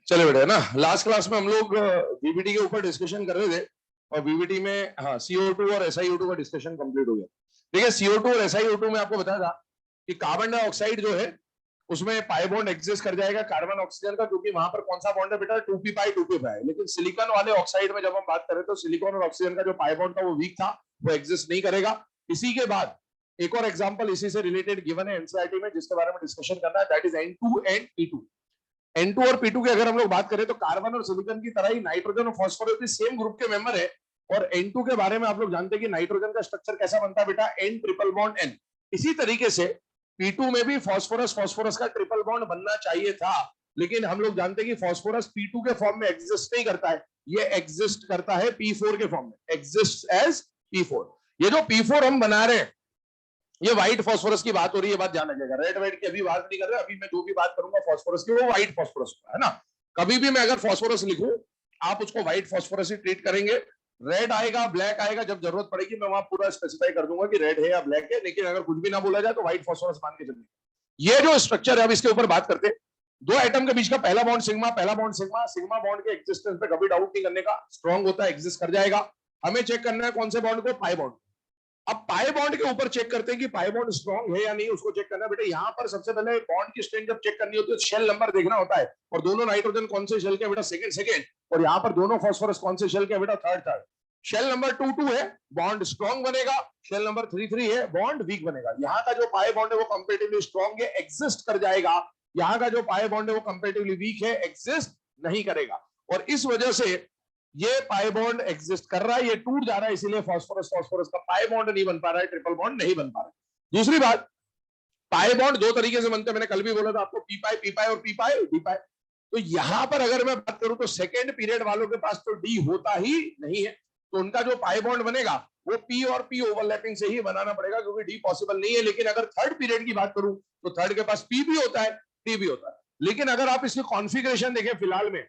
चले बेटा ना, लास्ट क्लास में हम लोग वीबीटी के ऊपर डिस्कशन कर रहे थे और वीबीटी में हाँ CO2 और SiO2 का डिस्कशन कंप्लीट हो गया। देखिए CO2 और SiO2 में आपको बताया था कि कार्बन डाइऑक्साइड जो है उसमें पाई बॉन्ड एग्जिस्ट कर जाएगा कार्बन ऑक्सीजन का, क्योंकि वहां पर कौन सा बॉन्ड है बेटा, 2p पाई 2p पाई। लेकिन सिलिकॉन वाले ऑक्साइड में जब हम बात करें तो सिलिकॉन और ऑक्सीजन का जो पाई बॉन्ड था वो वीक था, वो एग्जिस्ट नहीं करेगा। इसी के बाद एक और एग्जांपल इसी से रिलेटेड गिवन है एनसीईआरटी में, जिसके बारे में डिस्कशन करना है, that is N2 and P2। N2 और P2 की अगर हम लोग बात करें तो कार्बन और सिलिकॉन की तरह ही नाइट्रोजन और फास्फोरस भी सेम ग्रुप के मेंबर है। और N2 के बारे में आप लोग जानते हैं कि नाइट्रोजन का स्ट्रक्चर कैसा बनता है बेटा, N ट्रिपल बॉन्ड N। इसी तरीके से P2 में भी फास्फोरस फास्फोरस का ट्रिपल बॉन्ड बनना चाहिए था, लेकिन हम लोग जानते हैं कि फास्फोरस P2 के फॉर्म में एग्जिस्ट नहीं करता है, ये एग्जिस्ट करता है P4 के फॉर्म में, एग्जिस्ट एज P4। ये जो P4 हम बना रहे हैं ये व्हाइट फास्फोरस की बात हो रही है, बात ध्यान रखिएगा। रेड वाइट की अभी बात नहीं कर रहे, अभी मैं जो भी बात करूंगा फास्फोरस की वो व्हाइट फास्फोरस है ना। कभी भी मैं अगर फास्फोरस लिखूं आप उसको व्हाइट फास्फोरस ही ट्रीट करेंगे। रेड आएगा ब्लैक आएगा, जब जरूरत पड़ेगी मैं वहां पूरा स्पेसिफाई कर दूंगा कि रेड है या ब्लैक है, लेकिन अगर कुछ भी ना बोला जाए तो व्हाइट फास्फोरस मान के चलिए। ये जो स्ट्रक्चर है अब इसके ऊपर बात करते हैं। दो एटम के बीच का पहला बॉन्ड सिग्मा, पहला बॉन्ड सिग्मा, सिग्मा बॉन्ड के एग्जिस्टेंस पे कभी डाउट नहीं करने का, स्ट्रॉन्ग होता है, एग्जिस्ट कर जाएगा। हमें चेक करना है कौन से बॉन्ड को, पाई बॉन्ड। अब पाई बॉन्ड के ऊपर चेक करते हैं कि पाई बॉन्ड स्ट्रॉन्ग है या नहीं, उसको चेक करना है बेटा। यहां पर सबसे पहले बॉन्ड की स्ट्रेंथ जब चेक करनी होती है तो शेल नंबर देखना होता है, और दोनों नाइट्रोजन कौन से शेल के बेटा, सेकंड सेकंड, और यहाँ पर दोनों फास्फोरस कौन से शेल के बेटा, थर्ड थर्ड। शेल नंबर 2 है, बॉन्ड स्ट्रॉन्ग बनेगा। शेल नंबर 3 है, बॉन्ड वीक बनेगा। यहाँ का जो पाई बॉन्ड है वो कंपेरेटिवली स्ट्रॉन्ग है, एग्जिस्ट कर जाएगा। यहाँ का जो पाई बॉन्ड है वो कंपेरेटिवली वीक है, एग्जिस्ट नहीं करेगा। और इस वजह से ये पाई बॉन्ड एग्जिस्ट कर रहा है, ये टूट जा रहा है, इसीलिए फास्फोरस फास्फोरस का पाई बॉन्ड नहीं बन पा रहा है, ट्रिपल बॉन्ड नहीं बन पा रहा है। दूसरी बात, पाई बॉन्ड दो तरीके से बनते हैं, मैंने कल भी बोला था आपको, पी पाई और पी पाई डी पाई। तो यहां पर अगर मैं बात करूं तो सेकेंड पीरियड वालों के पास तो डी होता ही नहीं है, तो उनका जो पाई बॉन्ड बनेगा वो पी और पी ओवरलैपिंग से ही बनाना पड़ेगा, क्योंकि डी पॉसिबल नहीं है। लेकिन अगर थर्ड पीरियड की बात करूं तो थर्ड के पास पी भी होता है, डी भी होता है। लेकिन अगर आप इसकी कॉन्फ़िगरेशन देखें फिलहाल में,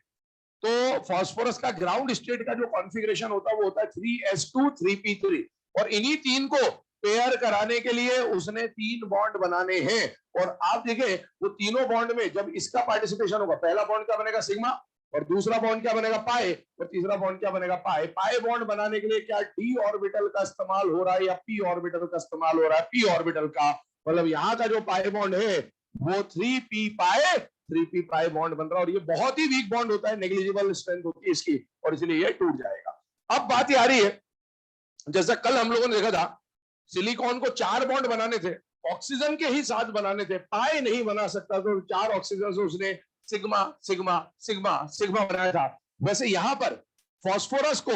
तो फास्फोरस का ग्राउंड स्टेट का जो कॉन्फ़िगरेशन होता है वो होता है 3s2 3p3, और इन्हीं तीन को पेयर कराने के लिए उसने 3 बॉन्ड बनाने हैं। और आप देखें वो तीनों बॉन्ड में जब इसका पार्टिसिपेशन होगा, पहला बॉन्ड क्या बनेगा, सिग्मा, और दूसरा बॉन्ड क्या बनेगा, पाई, और तीसरा बॉन्ड क्या बनेगा, पाई। पाई बॉन्ड बनाने के लिए क्या डी ऑर्बिटल का इस्तेमाल हो रहा है या पी ऑर्बिटल का इस्तेमाल हो रहा है, पी ऑर्बिटल का। मतलब यहाँ का जो पाई बॉन्ड है वो 3p पाई 3p पाई बॉन्ड बन रहा है, और ये बहुत ही वीक बॉन्ड होता है, नेग्लिजिबल स्ट्रेंथ होती है इसकी, और इसलिए ये टूट जाएगा। अब बात ये आ रही है, जैसा कल हम लोगों ने देखा था, सिलिकॉन को 4 बॉन्ड बनाने थे, ऑक्सीजन के ही साथ बनाने थे, पाई नहीं बना सकता, तो 4 ऑक्सीजन से उसने सिग्मा सिग्मा सिग्मा सिग्मा बनाया था। वैसे यहां पर फास्फोरस को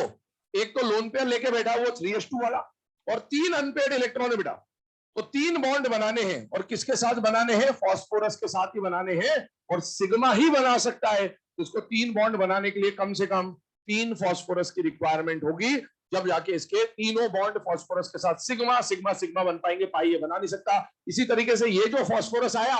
एक तो लोन पेयर लेके बैठा वो 3s2 वाला, और 3 अनपेयर्ड इलेक्ट्रॉन है बेटा, तो 3 बॉन्ड बनाने हैं, और किसके साथ बनाने हैं, फास्फोरस के साथ ही बनाने हैं, और सिग्मा ही बना सकता है। तो इसको 3 बॉन्ड बनाने के लिए कम से कम 3 फास्फोरस की रिक्वायरमेंट होगी, जब जाके इसके तीनों बॉन्ड फास्फोरस के साथ सिग्मा सिग्मा सिग्मा बन पाएंगे, पाई ये बना नहीं सकता। इसी तरीके से ये जो फास्फोरस आया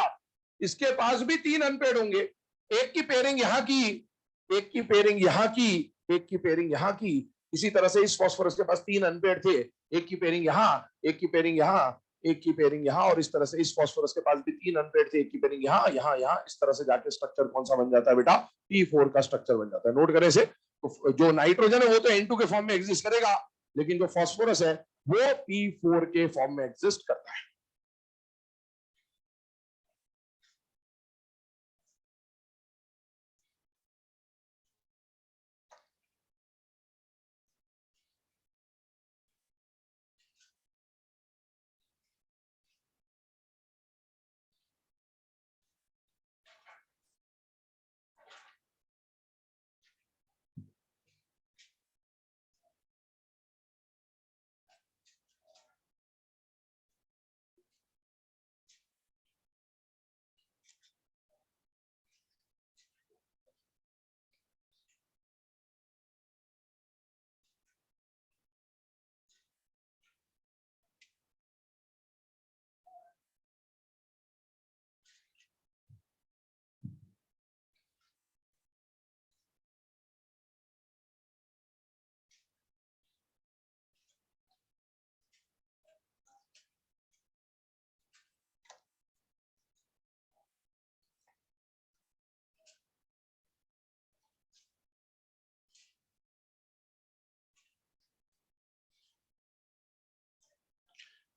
इसके पास भी 3 अनपेयर्ड होंगे, एक की पेयरिंग यहाँ की, एक की पेयरिंग यहाँ की, एक की पेयरिंग यहाँ की। इसी तरह से इस फास्फोरस के पास 3 अनपेयर्ड थे, एक की पेयरिंग यहाँ, एक की पेयरिंग यहाँ, एक की पेयरिंग यहाँ, और इस तरह से इस फास्फोरस के पास भी 3 अनपेयर्ड थे, एक की पेयरिंग यहाँ यहाँ यहाँ। इस तरह से जाके स्ट्रक्चर कौन सा बन जाता है बेटा, P4 का स्ट्रक्चर बन जाता है। नोट करें से, तो जो नाइट्रोजन है वो तो N2 के फॉर्म में एग्जिस्ट करेगा, लेकिन जो फास्फोरस है वो P4 के फॉर्म में एग्जिस्ट करता है।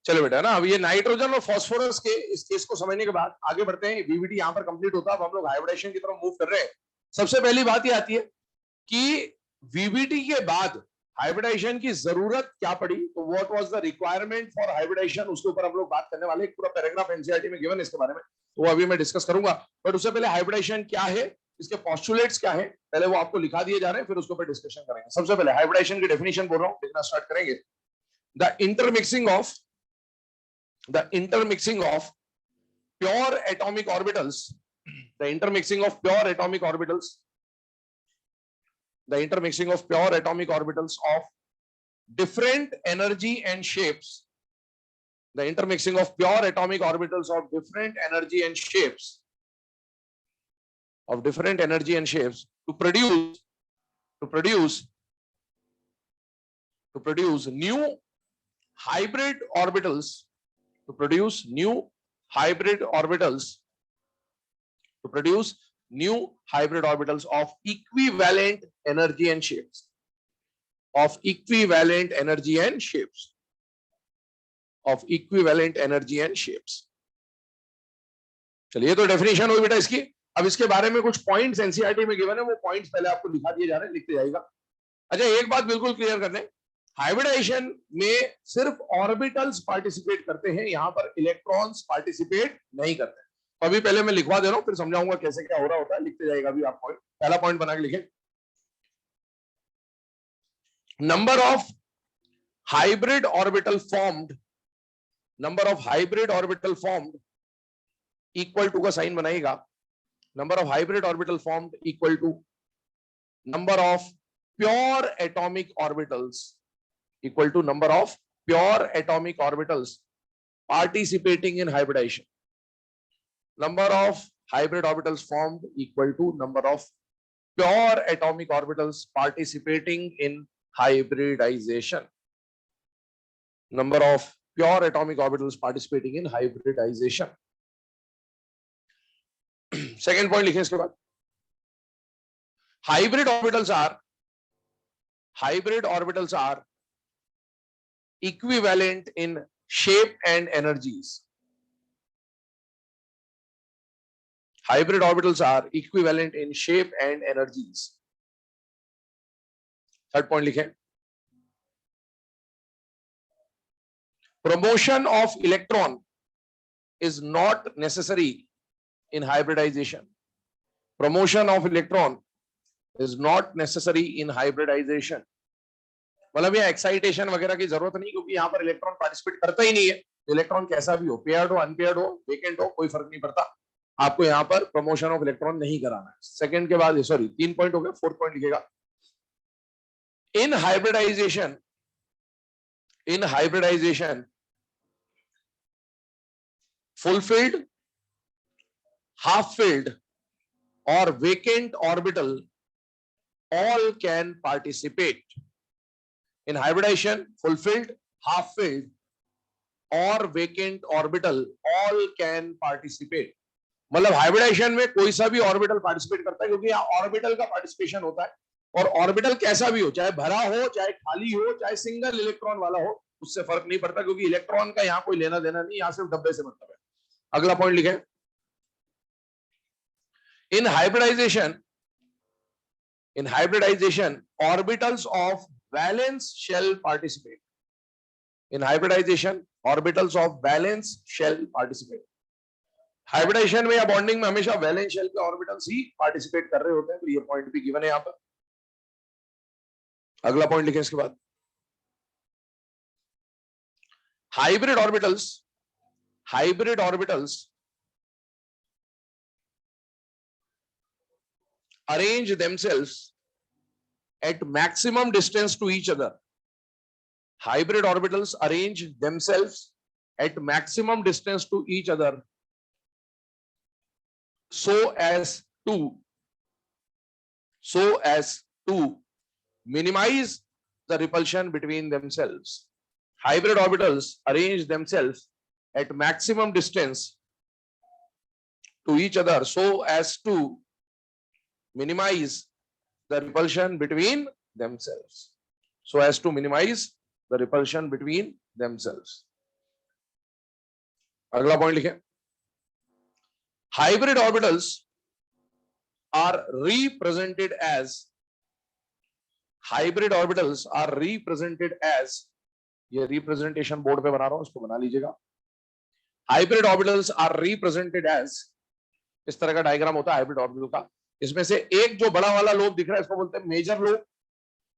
चलो बेटा ना, अब ये नाइट्रोजन और फास्फोरस के इस केस को समझने के बाद आगे बढ़ते हैं। वीवीटी यहां पर कंप्लीट होता है, अब हम लोग हाइब्रिडेशन की तरफ मूव कर रहे हैं। सबसे पहली बात ये आती है कि वीवीटी के बाद हाइब्रिडेशन की जरूरत क्या पड़ी, तो what was the requirement for hybridisation, उसके ऊपर हम लोग बात करने वाले। एक पूरा पैराग्राफ एनसीईआरटी में गिवन है इसके बारे में, तो वो अभी मैं डिस्कस करूंगा। बट उससे पहले हाइब्रिडेशन क्या है, इसके पोस्टुलेट्स क्या है, पहले वो आपको लिखा दिए जा रहे हैं, फिर उसके ऊपर डिस्कशन करेंगे। सबसे पहले हाइब्रिडेशन की डेफिनेशन बोल रहा हूं, लिखना स्टार्ट करेंगे। The intermixing of pure atomic orbitals, the intermixing of pure atomic orbitals, the intermixing of pure atomic orbitals of different energy and shapes, the intermixing of pure atomic orbitals of different energy and shapes, to produce new hybrid orbitals, to produce new hybrid orbitals of equivalent energy and shapes, चलिए, तो definition हुई बेटा इसकी। अब इसके बारे में कुछ पॉइंट्स एनसीईआरटी में गिवन है, वो पॉइंट्स पहले आपको दिखा दिए जा रहे हैं, लिखते जाएगा। अच्छा, एक बात बिल्कुल क्लियर कर दें, हाइब्रिडेशन में सिर्फ ऑर्बिटल्स पार्टिसिपेट करते हैं, यहां पर इलेक्ट्रॉन्स पार्टिसिपेट नहीं करते। तो अभी पहले मैं लिखवा दे रहा हूं, फिर समझाऊंगा कैसे क्या हो रहा होता है, लिखते जाएगा। अभी आप पॉइंट, पहला पॉइंट बना के लिखे, number of hybrid orbital formed, equal to का साइन बनाएगा, number of hybrid orbital formed equal to number of pure atomic orbitals, equal to number of pure atomic orbitals participating in hybridization. Number of hybrid orbitals formed equal to number of pure atomic orbitals participating in hybridization. Number of pure atomic orbitals participating in hybridization. Second point लिखें इसके बाद, hybrid orbitals are equivalent in shape and energies. Hybrid orbitals are equivalent in shape and energies. Third point लिखें, promotion of electron is not necessary in hybridization. Promotion of electron is not necessary in hybridization. मतलब ये excitation वगैरह की जरूरत नहीं, क्योंकि यहाँ पर इलेक्ट्रॉन पार्टिसिपेट करता ही नहीं है। इलेक्ट्रॉन कैसा भी हो, पेयर्ड हो, अनपेयर्ड हो, वेकेंट हो, कोई फर्क नहीं पड़ता, आपको यहाँ पर प्रमोशन ऑफ इलेक्ट्रॉन नहीं कराना है। सेकंड के बाद, सॉरी 3 पॉइंट हो गए, 4th पॉइंट लिखेगा, इन हाइब्रिडाइजेशन फुलफिल्ड, हाफ फिल्ड और vacant orbital all can participate. In hybridization, fulfilled, half-filled or vacant orbital all can participate. मतलब हाइब्रिडेशन में कोई सा भी ऑर्बिटल पार्टिसिपेट करता है, क्योंकि यहाँ ऑर्बिटल का पार्टिसिपेशन होता है, और ऑर्बिटल कैसा भी हो, चाहे भरा हो, चाहे खाली हो, चाहे सिंगल इलेक्ट्रॉन वाला हो, उससे फर्क नहीं पड़ता, क्योंकि इलेक्ट्रॉन का यहाँ कोई लेना देना नहीं, यहाँ सिर्फ डब्बे से मतलब है। अगला पॉइंट लिखे, इन hybridization orbitals of valence shell participate. In hybridization orbitals of valence shell participate. Hybridisation में या बॉन्डिंग में हमेशा वैलेंस शेल के ऑर्बिटल्स ही पार्टिसिपेट कर रहे होते हैं, तो ये पॉइंट भी गिवन है यहां पर। अगला पॉइंट लिखें इसके बाद, hybrid orbitals arrange themselves at maximum distance to each other. Hybrid orbitals arrange themselves at maximum distance to each other so as to minimize the repulsion between themselves. Hybrid orbitals arrange themselves at maximum distance to each other so as to minimize the repulsion between themselves. अगला point लिखें, hybrid orbitals are represented as, hybrid orbitals are represented as, ये representation board पे बना रहा हूं, इसको बना लीजिएगा। Hybrid orbitals are represented as, इस तरह का डायग्राम होता है हाइब्रिड ऑर्बिटल का। इसमें से एक जो बड़ा वाला लोब दिख रहा है इसको बोलते हैं मेजर लोब,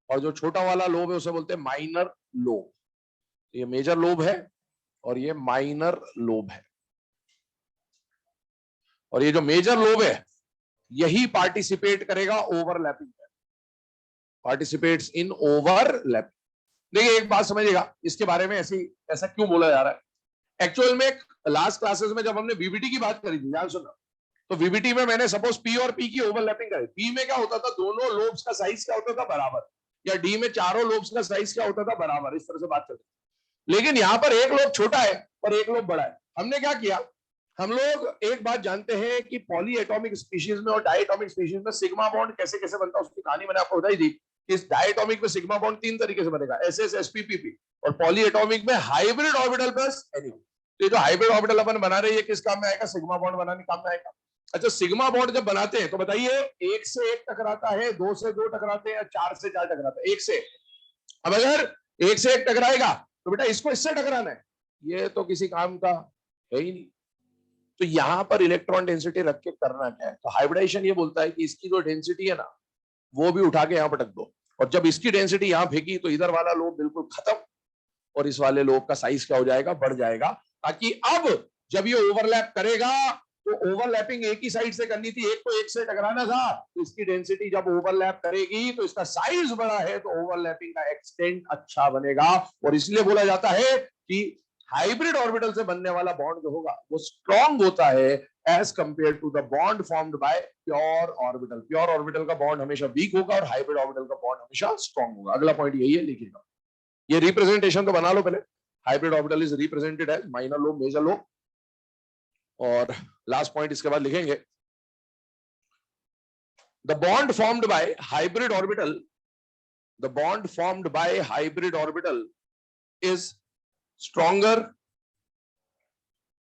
और जो छोटा वाला लोब है उसे बोलते हैं माइनर लोब। ये मेजर लोब है और ये माइनर लोब है, और ये जो मेजर लोब है यही पार्टिसिपेट करेगा ओवरलैपिंग में, पार्टिसिपेट्स इन ओवरलैपिंग। देखिए एक बात समझिएगा, इसके बारे में ऐसा क्यों बोला जा रहा है। एक्चुअल में लास्ट क्लासेस में जब हमने वीबीटी की बात करी थी, ध्यान सुनना, तो वीबीटी में मैंने सपोज पी और पी की ओवरलैपिंग करी। पी में क्या होता था, दोनों लोब्स का साइज क्या होता था, बराबर, या डी में चारों लोब्स का साइज क्या होता था, बराबर, इस तरह से बात करते। लेकिन यहां पर एक लोब छोटा है और एक लोब बड़ा है। हमने क्या किया, हम लोग एक बात जानते हैं कि पॉली एटॉमिक स्पीशीज में और डायटॉमिक स्पीशीज में सिग्मा बॉन्ड कैसे कैसे बनता है, उसकी कहानी मैंने आपको बताई थी। इस डायटॉमिक में सिग्मा बॉन्ड 3 तरीके से बनेगा, एसएस, एसपीपीपी, और पॉली एटॉमिक में हाइब्रिड ऑर्बिटल प्लस एनयू। तो ये जो हाइब्रिड ऑर्बिटल अपन बना रहे हैं किस काम में आएगा, सिग्मा बॉन्ड बनाने काम में आएगा। अच्छा, सिग्मा बॉन्ड जब बनाते हैं तो बताइए, एक से एक टकराता है, दो से दो टकराते हैं, या चार से चार टकराते हैं, एक से। अब अगर एक से एक टकराएगा तो बेटा इसको इससे टकराना है, ये तो किसी काम का है ही नहीं। तो यहां पर इलेक्ट्रॉन डेंसिटी रख के करना क्या है, तो हाइब्रिडाइजेशन ये बोलता है कि इसकी जो डेंसिटी है ना वो भी उठा के यहां पटक दो, और जब इसकी डेंसिटी यहां फेंकी तो इधर वाला लोब बिल्कुल खत्म, और इस वाले लोब का साइज क्या हो जाएगा, बढ़ जाएगा, ताकि अब जब ये ओवरलैप करेगा तो ओवरलैपिंग एक ही साइड से करनी थी, एक तो एक से टकराना था, तो इसकी डेंसिटी जब ओवरलैप करेगी तो इसका साइज बड़ा है तो ओवरलैपिंग का एक्सटेंट अच्छा बनेगा। और इसलिए बोला जाता है कि हाइब्रिड ऑर्बिटल से बनने वाला बॉन्ड जो होगा वो स्ट्रॉन्ग होता है as compare to the bond formed by pure orbital. Pure orbital का बॉन्ड हमेशा वीक होगा और हाइब्रिड ऑर्बिटल का बॉन्ड हमेशा स्ट्रॉन्ग होगा। अगला पॉइंट यही है, लिखिएगा, ये रिप्रेजेंटेशन तो बना लो पहले। Hybrid orbital is represented as minor lobe, major lobe, और लास्ट पॉइंट इसके बाद लिखेंगे, the bond formed by hybrid orbital, the bond formed by hybrid orbital is stronger,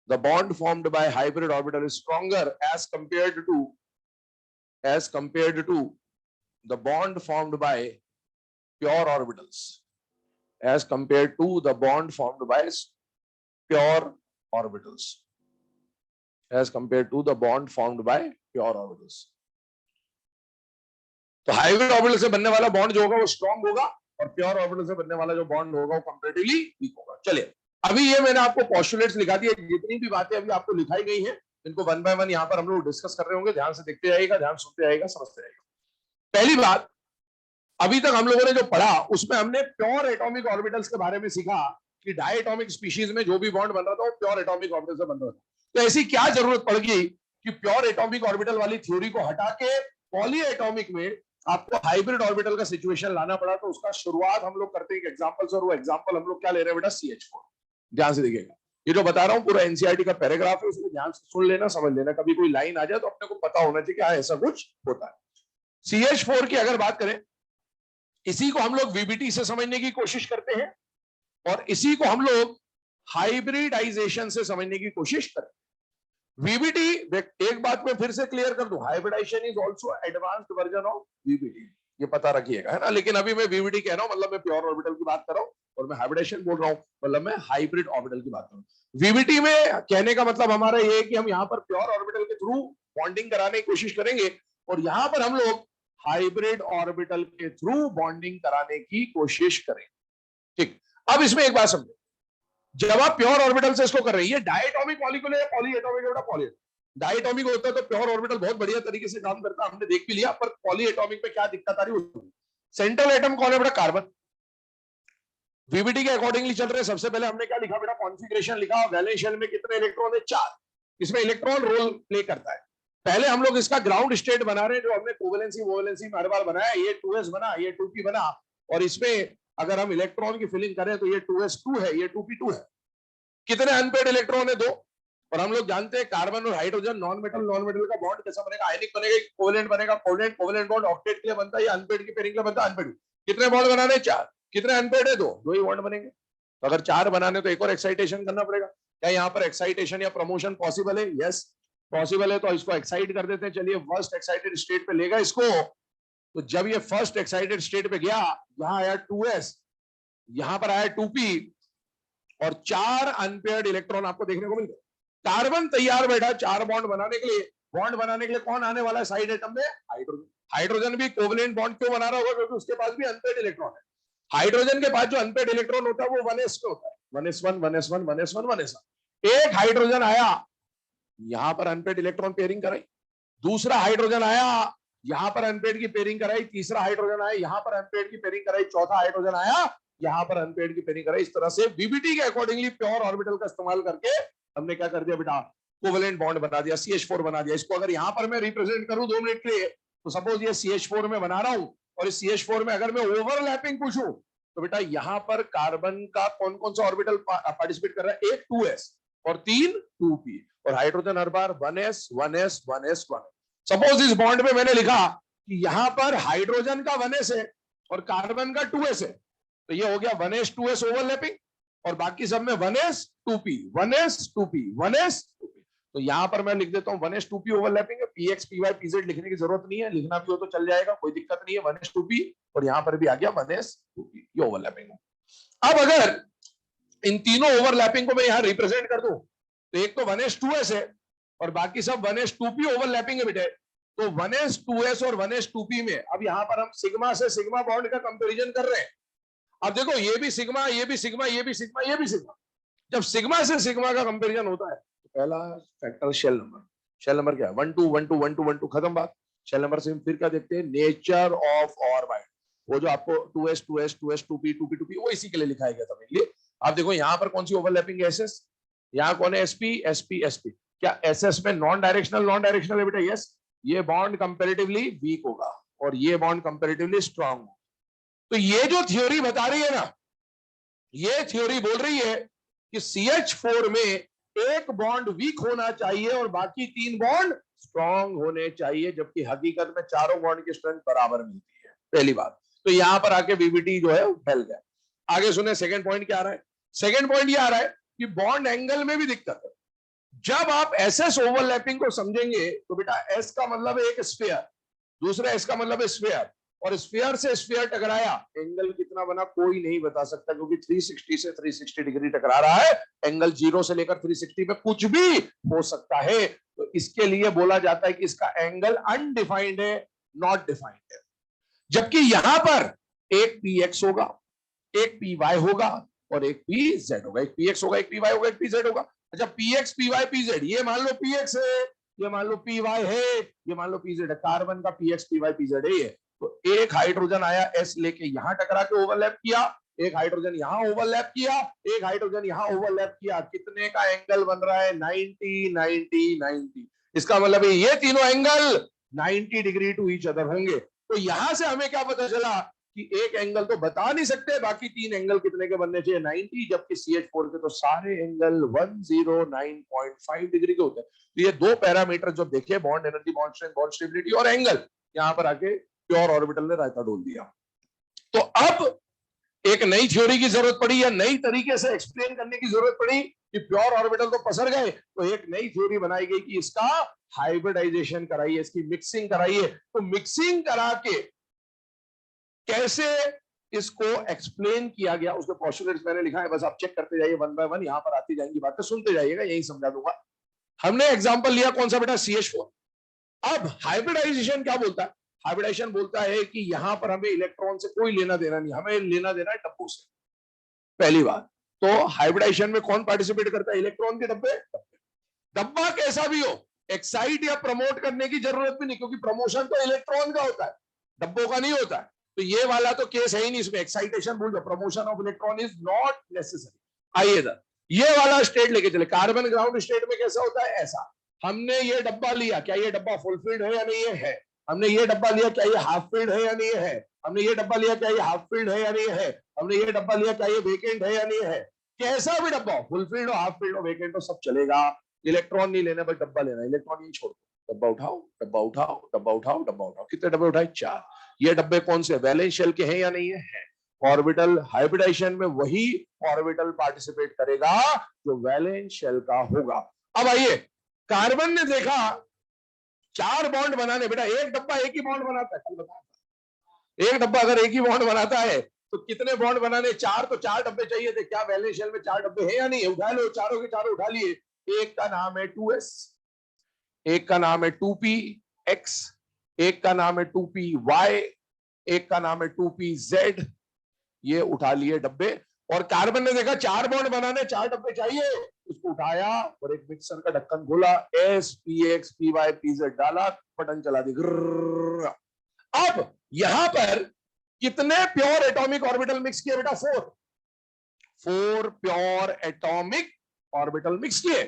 the bond formed by hybrid orbital is stronger as compared to the bond formed by pure orbitals, as compared to the bond formed by pure orbitals, as compared to the bond formed by pure orbitals. तो hybrid orbital से बनने वाला bond जो होगा वो strong होगा, और pure orbital से बनने वाला जो बॉन्ड होगा वो कंपैरेटिवली वीक होगा। चलिए, अभी ये मैंने आपको पोस्टुलेट्स लिखा दिए, जितनी भी बातें अभी आपको लिखाई गई हैं इनको वन बाय वन यहाँ पर हम लोग डिस्कस कर रहे होंगे, ध्यान से देखते जाइएगा, ध्यान सुनते जाइएगा, समझते जाइएगा। पहली बात, अभी तक हम लोगों ने जो पढ़ा उसमें हमने प्योर एटॉमिक ऑर्बिटल्स के बारे में सीखा कि डायटॉमिक स्पीशीज में जो भी बॉन्ड बन रहा था वो प्योर एटॉमिक ऑर्बिटल से बन रहा था। तो ऐसी क्या जरूरत पड़ गई कि प्योर एटॉमिक ऑर्बिटल वाली थ्योरी को हटा के पॉली एटॉमिक में आपको हाइब्रिड ऑर्बिटल का सिचुएशन लाना पड़ा। तो उसका शुरुआत हम लोग करते हैं एक एग्जांपल से, और वो एग्जांपल हम लोग क्या ले रहे हैं बेटा, CH4। ध्यान से देखिएगा, ये जो बता रहा हूं पूरा एनसीईआरटी का पैराग्राफ है, उसको ध्यान से सुन लेना, समझ लेना, कभी कोई लाइन आ जाए तो अपने को पता होना चाहिए कि हाँ ऐसा कुछ होता है। CH4 की अगर बात करें, इसी को हम लोग वीबीटी से समझने की कोशिश करते हैं, और इसी को हम लोग हाइब्रिडाइजेशन से समझने की कोशिश करते हैं। वीबीटी, एक बात मैं फिर से क्लियर कर दूं, hybridisation is also advanced version of VBT, ये पता रखिएगा, है ना। लेकिन अभी मैं वीबीटी कह रहा हूं, मतलब मैं प्योर ऑर्बिटल की बात कर रहा हूं, और मैं हाइब्रिडाइजेशन बोल रहा हूं, मतलब मैं हाइब्रिड ऑर्बिटल की बात कर रहा हूं। वीबीटी में कहने का मतलब हमारा ये है कि हम यहाँ पर प्योर ऑर्बिटल के थ्रू बॉन्डिंग कराने की कोशिश करेंगे, और यहाँ पर हम लोग हाइब्रिड ऑर्बिटल के थ्रू बॉन्डिंग कराने की कोशिश करें। ठीक, अब इसमें एक बात समझो, जब आप प्योर ऑर्बिटल से इसको कर रहे हैं, ये डायटॉमिक मॉलिक्यूल है, पॉली एटॉमिक है, पॉली डायटॉमिक होता है तो प्योर ऑर्बिटल बहुत बढ़िया तरीके से काम करता है, हमने देख भी लिया। पर पॉली एटॉमिक पे क्या दिक्कत आ रही है, सेंट्रल एटम कौन है बेटा, कार्बन। वीबीटी के अकॉर्डिंगली चल रहे हैं। सबसे पहले हमने क्या लिखा बेटा, कॉन्फिगरेशन लिखा, वैलेंस शेल में कितने इलेक्ट्रॉन है, 4, इसमें इलेक्ट्रॉन रोल प्ले करता है। पहले हम लोग इसका ग्राउंड स्टेट बना रहे हैं, जो हमने कोवेलेंसी में हर बार बनाया, ये 2s बना, ये 2p बना, और इसमें अगर हम इलेक्ट्रॉन की फिलिंग करें तो ये 2s2 है, ये 2p2 है। कितने अनपेड इलेक्ट्रॉन है, 2। और हम लोग जानते हैं कार्बन और हाइड्रोजन नॉन मेटल का बॉन्ड कैसा बनेगा, आयनिक बनेगा, कोवेलेंट बनेगा, कोवेलेंट बॉन्ड ऑक्टेट के लिए बनता है, या अनपेड की पेयरिंग के लिए बनता है, अनपेड। कितने बॉन्ड बनाने, 4। कितने अनपेड है, 2 ही बॉन्ड बनेंगे। तो अगर 4 बनाने तो एक और एक्साइटेशन करना पड़ेगा। क्या यहाँ पर एक्साइटेशन या प्रमोशन पॉसिबल है? यस पॉसिबल है, तो इसको एक्साइट कर देते हैं। चलिए फर्स्ट एक्साइटेड स्टेट पे लेगा इसको, तो जब ये फर्स्ट एक्साइटेड स्टेट पे गया, यहां आया 2s, यहां पर आया 2p, और 4 अनपेयर्ड इलेक्ट्रॉन आपको देखने को मिल गए। कार्बन तैयार बैठा 4 बॉन्ड बनाने के लिए। बॉन्ड बनाने के लिए कौन आने वाला है साइड एटम में? हाइड्रोजन। हाइड्रोजन भी कोवलेंट बॉन्ड क्यों बना रहा होगा? क्योंकि उसके पास भी अनपेयर्ड इलेक्ट्रॉन है। हाइड्रोजन के पास जो अनपेयर्ड इलेक्ट्रॉन होता है वो 1s में होता है, 1s1 1s1 1s1 1s1। एक हाइड्रोजन आया, यहां पर अनपेयर्ड इलेक्ट्रॉन पेयरिंग कराई, दूसरा हाइड्रोजन आया, यहां पर अनपेयर्ड की पेयरिंग कराई, तीसरा हाइड्रोजन आया, यहां पर अनपेयर्ड की पेयरिंग कराई, चौथा हाइड्रोजन आया, यहां पर अनपेयर्ड की पेयरिंग कराई। इस तरह से वीबीटी के अकॉर्डिंगली प्योर ऑर्बिटल का इस्तेमाल करके हमने क्या कर दिया बेटा? कोवेलेंट बॉन्ड बना दिया, CH4 बना दिया। इसको अगर यहां पर मैं रिप्रेजेंट करूं 2 मिनट के लिए, तो सपोज ये CH4 में बना रहा हूं, और इस CH4 में अगर मैं ओवरलैपिंग पूछूं, तो बेटा यहां पर कार्बन का कौन कौन सा ऑर्बिटल पार्टिसिपेट कर रहा है? एक 2s और 3 2p, और हाइड्रोजन हर बार 1s 1s 1s 1। सपोज इस बॉन्ड में मैंने लिखा कि यहां पर हाइड्रोजन का 1s है और कार्बन का 2s है, तो ये हो गया 1s 2s ओवरलैपिंग, और बाकी सब में 1s 2p 1s 2p 1s 2p। तो यहां पर मैं लिख देता हूं 1s 2p ओवरलैपिंग है। px py pz लिखने की जरूरत नहीं है, लिखना भी हो तो चल जाएगा, कोई दिक्कत नहीं है। 1s 2p, और यहां पर भी आ गया 1s 2p, ये ओवरलैपिंग है। अब अगर इन तीनों ओवरलैपिंग को मैं यहां रिप्रेजेंट कर दूं, तो एक तो 1s 2s है और बाकी सब 1s 2p ओवरलैपिंग है बेटे। तो 1s 2s और 1s 2p में अब यहां पर हम सिग्मा से सिग्मा बॉन्ड का कंपैरिजन कर रहे हैं। अब देखो ये भी सिग्मा, ये भी सिग्मा, ये भी सिग्मा, ये भी सिग्मा। जब सिग्मा से सिग्मा का कंपैरिजन होता है, तो पहला factor shell number. Shell number क्या है? 1 2 1 2 1 2 1 2, खत्म बात। शेल नंबर से हम फिर क्या देखते हैं? Nature of orbit. वो जो आपको 2s 2s 2s 2p 2p 2p वो इसी के लिए लिखाया गया था मेरे लिए। आप देखो यहां पर कौन सी ओवरलैपिंग है? एसएस। यहां कौन है? sp sp sp। क्या एसएस में नॉन डायरेक्शनल है बेटा? यस। ये बॉन्ड कंपैरेटिवली वीक होगा और ये बॉन्ड कंपैरेटिवली स्ट्रांग होगा। तो ये जो थ्योरी बता रही है ना, ये थ्योरी बोल रही है कि CH4 में एक बॉन्ड वीक होना चाहिए और बाकी 3 बॉन्ड स्ट्रांग होने चाहिए, जबकि हकीकत में चारों बॉन्ड की स्ट्रेंथ बराबर मिलती है। पहली बात तो यहां पर आके वीबीटी जो है फैल गया। आगे सुने, सेकंड पॉइंट क्या आ रहा है? सेकंड पॉइंट ये आ रहा है कि बॉन्ड एंगल में भी दिक्कत है। जब आप एसएस ओवरलैपिंग को समझेंगे तो बेटा एस का मतलब है एक स्फीयर, दूसरा एस का मतलब है स्फीयर, और स्फीयर से स्फीयर टकराया, एंगल कितना बना कोई नहीं बता सकता, क्योंकि 360 से 360 डिग्री टकरा रहा है। एंगल 0 से लेकर 360 पे कुछ भी हो सकता है। तो इसके लिए बोला जाता है कि इसका एंगल अनडिफाइंड है, नॉट डिफाइंड है। जबकि यहां पर एक px होगा, एक py होगा और एक pz होगा। एक px होगा, एक py होगा, एक pz होगा। अच्छा px py pz, ये मान लो px है, ये मान लो py है, ये मान लो pz है। कार्बन का px py pz है ये। तो एक हाइड्रोजन आया s लेके यहां टकरा के ओवरलैप किया, एक हाइड्रोजन यहां ओवरलैप किया, एक हाइड्रोजन यहां ओवरलैप किया। कितने का एंगल बन रहा है? 90 90 90। इसका मतलब है ये तीनों angle 90 degree to each other होंगे। तो यहां से हमें क्या पता चला कि एक एंगल तो बता नहीं सकते, बाकी 3 एंगल कितने के बनने चाहिए? 90, जबकि CH4 के तो सारे एंगल 109.5 डिग्री के होते हैं। तो ये 2 पैरामीटर जो देखे, bond energy, bond strength, bond stability और एंगल, यहां पर आके प्योर ऑर्बिटल ने रायता डोल दिया। तो अब एक नई थ्योरी की जरूरत पड़ी या नई तरीके से एक्सप्लेन करने की जरूरत पड़ी कि प्योर ऑर्बिटल तो पसर गए, तो एक नई थ्योरी बनाई गई कि इसका हाइब्रिडाइजेशन कराइए, इसकी मिक्सिंग कराइए। तो मिक्सिंग करा के कैसे इसको एक्सप्लेन किया गया, उसके पोस्टुलेट्स मैंने लिखा है, बस आप चेक करते जाइए वन बाय वन, यहां पर आती जाएंगी बातें, सुनते जाइएगा, यही समझा दूंगा। हमने एग्जांपल लिया कौन सा बेटा? CH4। अब हाइब्रिडाइजेशन क्या बोलता है? हाइब्रिडाइजेशन बोलता है कि यहां पर हमें इलेक्ट्रॉन से कोई लेना देना नहीं, हमें लेना देना है डब्बों से। पहली बात तो हाइब्रिडाइजेशन में कौन पार्टिसिपेट करता है? इलेक्ट्रॉन के डब्बे। डब्बा कैसा भी हो, एक्साइट या प्रमोट करने की जरूरत भी नहीं, क्योंकि प्रमोशन तो इलेक्ट्रॉन का होता है, डब्बों का नहीं होता है। तो ये वाला तो केस है ही नहीं, इसमें एक्साइटेशन बोल दो, promotion of electron is not necessary. आइए इधर ये वाला स्टेट लेके चले। कार्बन ग्राउंड स्टेट में कैसा होता है? ऐसा। हमने ये डब्बा लिया, क्या ये डब्बा फुलफिल्ड है या नहीं है? हमने ये डब्बा लिया, क्या ये हाफ फिल्ड है या नहीं है? हमने ये डब्बा लिया, क्या ये हाफ फिल्ड है या नहीं है? हमने ये डब्बा लिया, क्या ये वेकेंट है या नहीं है? कैसा भी डब्बा हो, फुलफिल्ड हो, हाफ फिल्ड हो, वेकेंट हो, सब चलेगा। इलेक्ट्रॉन नहीं लेना, बस डब्बा लेना। इलेक्ट्रॉन ही छोड़ दो, डब्बा उठाओ, डब्बा उठाओ, डब्बा उठाओ, डब्बा उठाओ। कितने डब्बे उठाए? 4। ये डब्बे कौन से? वैलेंस शेल के हैं या नहीं है? ऑर्बिटल हाइब्रिडाइजेशन में वही ऑर्बिटल पार्टिसिपेट करेगा जो वैलेंस शेल का होगा। अब आइए, कार्बन ने देखा 4 बॉन्ड बनाने, बेटा एक डब्बा एक ही बॉन्ड बनाता है, कल बताया, एक डब्बा अगर एक ही बॉन्ड बनाता है तो कितने बॉन्ड बनाने, 4, तो 4 डब्बे चाहिए थे। क्या वैलेंस शेल में 4 डब्बे हैं या नहीं? उठा लो, चारों के चारों उठा लिए। एक का नाम है 2s, एक का नाम है 2px, एक का नाम है 2py, एक का नाम है 2pz। ये उठा लिए डब्बे, और कार्बन ने देखा 4 बॉन्ड बनाने 4 डब्बे चाहिए, उसको उठाया और एक मिक्सर का ढक्कन खोला, s px py pz डाला, बटन चला दी। अब यहां पर कितने प्योर एटॉमिक ऑर्बिटल मिक्स किए बेटा? 4 प्योर एटॉमिक ऑर्बिटल मिक्स किए।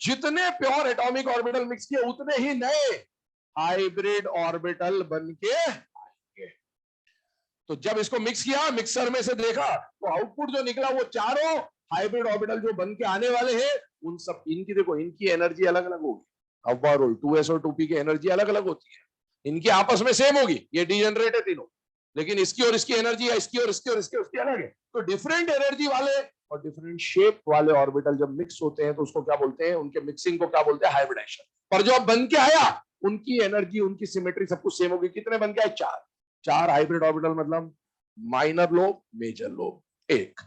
जितने प्योर एटॉमिक ऑर्बिटल मिक्स किए उतने ही नए हाइब्रिड ऑर्बिटल बन के आएंगे। तो जब इसको मिक्स किया, मिक्सर में से देखा, तो आउटपुट जो निकला वो चारों हाइब्रिड ऑर्बिटल जो बन के आने वाले हैं, उन सब इनकी देखो, इनकी एनर्जी अलग अलग होगी। हवा रोल 2s और 2p की एनर्जी अलग अलग होती है, इनकी आपस में सेम होगी, ये डीजेनरेट है तीनों, लेकिन इसकी और इसकी एनर्जी है, इसकी और इसकी और इसकी उसकी अलग है। तो डिफरेंट एनर्जी वाले और डिफरेंट शेप वाले ऑर्बिटल जब मिक्स होते हैं तो उसको क्या बोलते हैं? उनके मिक्सिंग को क्या बोलते हैं? हाइब्रिडाइजेशन। पर जो अब बन के आया, उनकी एनर्जी, उनकी सिमेट्री सब कुछ सेम होगी। कितने बन के आए? 4। 4 हाइब्रिड ऑर्बिटल, मतलब minor lobe major lobe 1,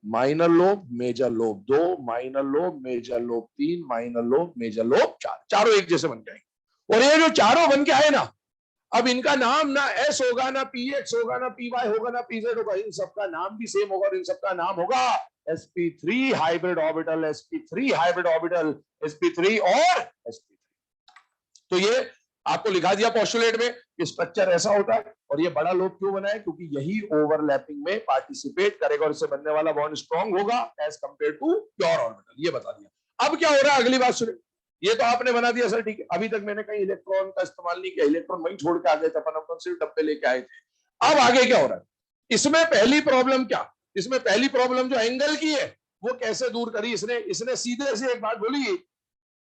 minor lobe major lobe 2, minor lobe major lobe 3, minor lobe major lobe 4, चारों एक जैसे बन के आएंगे। और ये जो चारों बन के आए ना, अब इनका नाम ना एस होगा, ना px होगा, ना py होगा, ना pz होगा, इन सबका नाम भी सेम होगा, और इन सबका नाम होगा sp3 hybrid orbital, sp3 hybrid orbital, sp3 और sp3। तो ये आपको लिखा दिया पोस्टुलेट में कि स्ट्रक्चर ऐसा होता है। और ये बड़ा लोब क्यों बना है? क्योंकि यही ओवरलैपिंग में पार्टिसिपेट करेगा और इससे बनने वाला बॉन्ड स्ट्रॉन्ग होगा as compare to pure orbital. ये बता दिया। अब क्या हो रहा है, अगली बात सुनिए। ये तो आपने बना दिया सर, ठीक है, अभी तक मैंने कहीं इलेक्ट्रॉन का इस्तेमाल नहीं किया, इलेक्ट्रॉन वहीं छोड़ के आ गए थे, अपन सिर्फ डब्बे लेके आए थे। अब आगे क्या हो रहा है? इसमें पहली प्रॉब्लम क्या? इसमें पहली प्रॉब्लम जो एंगल की है वो कैसे दूर करी इसने सीधे से एक बात बोली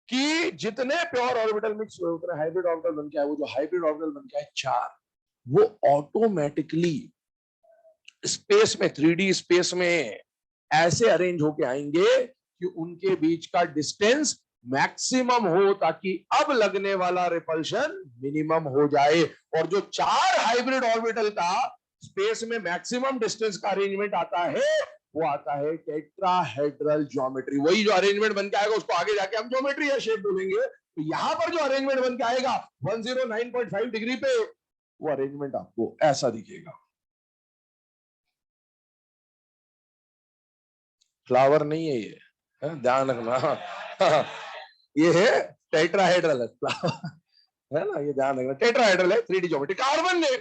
कि जितने प्योर ऑर्बिटल मिक्स हुए उतने हाइब्रिड ऑर्बिटल बन के आए। वो जो हाइब्रिड ऑर्बिटल बन के आए 4, वो ऑटोमेटिकली स्पेस में, 3D स्पेस में ऐसे अरेंज होके आएंगे कि उनके बीच का डिस्टेंस मैक्सिमम हो, ताकि अब लगने वाला रिपल्शन मिनिमम हो जाए। और जो 4 हाइब्रिड ऑर्बिटल का स्पेस में मैक्सिमम डिस्टेंस का अरेंजमेंट आता है, वो आता है टेट्राहेड्रल ज्योमेट्री। वही जो अरेंजमेंट बन के आएगा उसको आगे जाके हम ज्योमेट्री या शेप बोलेंगे। तो यहां पर जो अरेंजमेंट बन के आएगा 109.5 डिग्री पे, वो अरेंजमेंट आपको ऐसा दिखेगा। फ्लावर नहीं है ये, ध्यान रखना। ये है टेट्राहेड्रल है ना, ये ध्यान रखना, टेट्राहेड्रल है, 3D ज्योमेट्री। कार्बन ने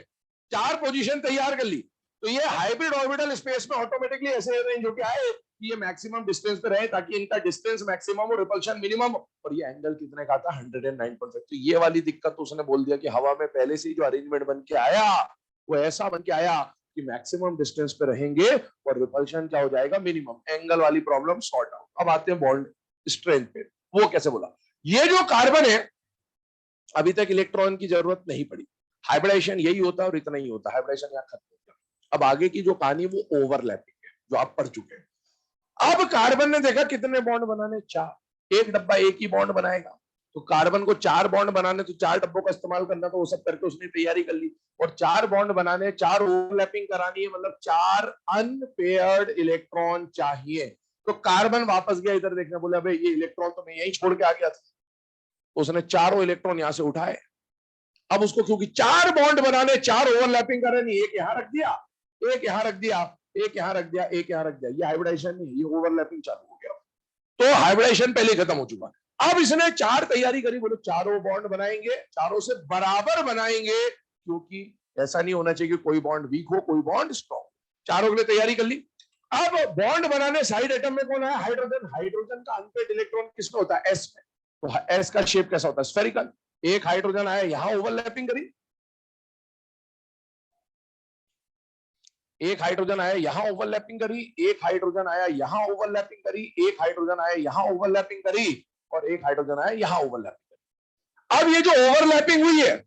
4 पोजीशन तैयार कर ली, तो ये हाइब्रिड ऑर्बिटल स्पेस में ऑटोमेटिकली ऐसे अरेंज होके आए कि ये मैक्सिमम डिस्टेंस पे रहे, ताकि इनका डिस्टेंस मैक्सिमम और रिपल्शन मिनिमम। और ये एंगल कितने का था? 109.5। तो ये वाली दिक्कत तो उसने बोल दिया कि हवा में पहले से ही जो अरेंजमेंट बन के आया वो ऐसा बन के आया कि मैक्सिमम डिस्टेंस पे रहेंगे और रिपल्शन क्या हो जाएगा? मिनिमम। एंगल वाली प्रॉब्लम सॉर्ट आउट। अब आते हैं बॉन्ड स्ट्रेंथ पे। वो कैसे बोला? ये जो कार्बन है, अभी तक इलेक्ट्रॉन की जरूरत नहीं पड़ी, हाइब्रिडाइजेशन यही होता है और इतना ही होता है, हाइब्रिडाइजेशन यहाँ खत्म हो गया। अब आगे की जो कहानी वो ओवरलैपिंग है, जो आप पढ़ चुके हैं। अब कार्बन ने देखा कितने बॉन्ड बनाने? 4। एक डब्बा एक ही बॉन्ड बनाएगा, तो कार्बन को 4 बॉन्ड बनाने, तो 4 डब्बों का इस्तेमाल करना, तो वो सब करके उसने तैयारी कर ली। और 4 बॉन्ड बनाने, 4 ओवरलैपिंग करानी है, मतलब 4 अनपेयर्ड इलेक्ट्रॉन चाहिए। तो कार्बन वापस गया इधर देखने, बोला भाई ये इलेक्ट्रॉन तो मैं यही छोड़ के आ गया था। उसने चारों इलेक्ट्रॉन यहां से उठाए। अब उसको क्योंकि 4 बॉन्ड बनाने, 4 ओवरलैपिंग कर रहे, एक यहां रख दिया, एक यहां रख दिया, एक यहां रख दिया, एक यहां रख दिया। ये हाइब्रिडाइजेशन नहीं, ये ओवरलैपिंग चालू हो गया। तो हाइब्रिडाइजेशन पहले खत्म हो चुका। अब इसने 4 तैयारी करी, बोले चारों बॉन्ड बनाएंगे, चारों से बराबर बनाएंगे, क्योंकि ऐसा नहीं होना चाहिए कि कोई बॉन्ड वीक हो, कोई बॉन्ड स्ट्रॉन्ग। चारों के लिए तैयारी कर ली। अब बॉन्ड बनाने साइड एटम में कौन है? हाइड्रोजन। हाइड्रोजन का अनपेयर्ड इलेक्ट्रॉन किसमें होता है? एस में। तो एस का शेप कैसा होता है? स्फेरिकल। एक हाइड्रोजन आया, यहां ओवरलैपिंग करी, एक हाइड्रोजन आया, यहां ओवरलैपिंग करी, एक हाइड्रोजन आया, यहां ओवरलैपिंग करी, एक हाइड्रोजन आया, यहां ओवरलैपिंग करी, और एक हाइड्रोजन आया, यहां ओवरलैपिंग करी। अब ये जो ओवरलैपिंग हुई है,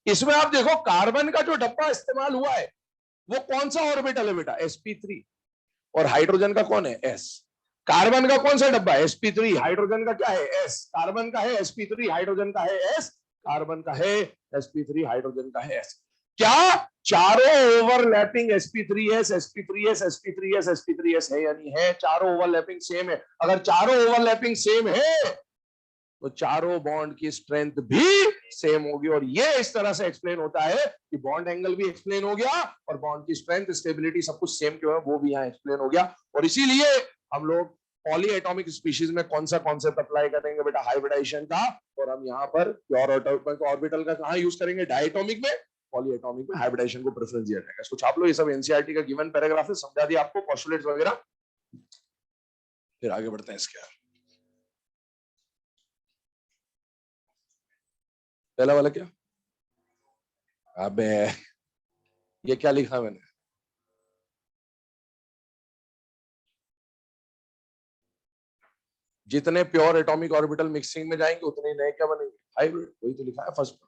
इसमें आप देखो कार्बन का जो डब्बा इस्तेमाल हुआ है, वो कौन सा ऑर्बिटल है बेटा? sp3। और हाइड्रोजन का कौन है? s। कार्बन का कौन सा डब्बा है? sp3। हाइड्रोजन का क्या है? s। कार्बन का है sp3, हाइड्रोजन का है s। कार्बन का है sp3, हाइड्रोजन का है s। क्या चारों overlapping sp3s sp3s sp3s sp3s है या नहीं है? चारों ओवरलैपिंग सेम है। अगर चारों ओवरलैपिंग सेम है तो चारों बॉन्ड की स्ट्रेंथ भी सेम होगी। और ये इस तरह से एक्सप्लेन होता है कि बॉन्ड एंगल भी एक्सप्लेन हो गया और बॉन्ड की स्ट्रेंथ, स्टेबिलिटी, सब कुछ सेम क्यों है वो भी यहाँ एक्सप्लेन हो गया। और इसीलिए हम लोग पॉली एटॉमिक स्पीशीज में कौन सा कॉन्सेप्ट अप्लाई करेंगे बेटा? हाइब्रिडाइजेशन का। और हम यहाँ पर प्योर ऑर्बिटल का कहाँ यूज करेंगे? डायटोमिक में। पॉली एटॉमिक में हाइब्रिडाइजेशन को प्रेफरेंस दिया जाएगा। इसको छाप लो, ये सब एनसीईआरटी का गिवन पैराग्राफ है, समझा दिया आपको, पोस्टुलेट्स वगैरह। फिर आगे बढ़ते हैं इसके। पहला वाला क्या? अबे ये क्या लिखा मैंने? जितने प्योर एटॉमिक ऑर्बिटल मिक्सिंग में जाएंगे उतने ही नए क्या बनेंगे? हाइब्रिड। वही तो लिखा है फर्स्ट।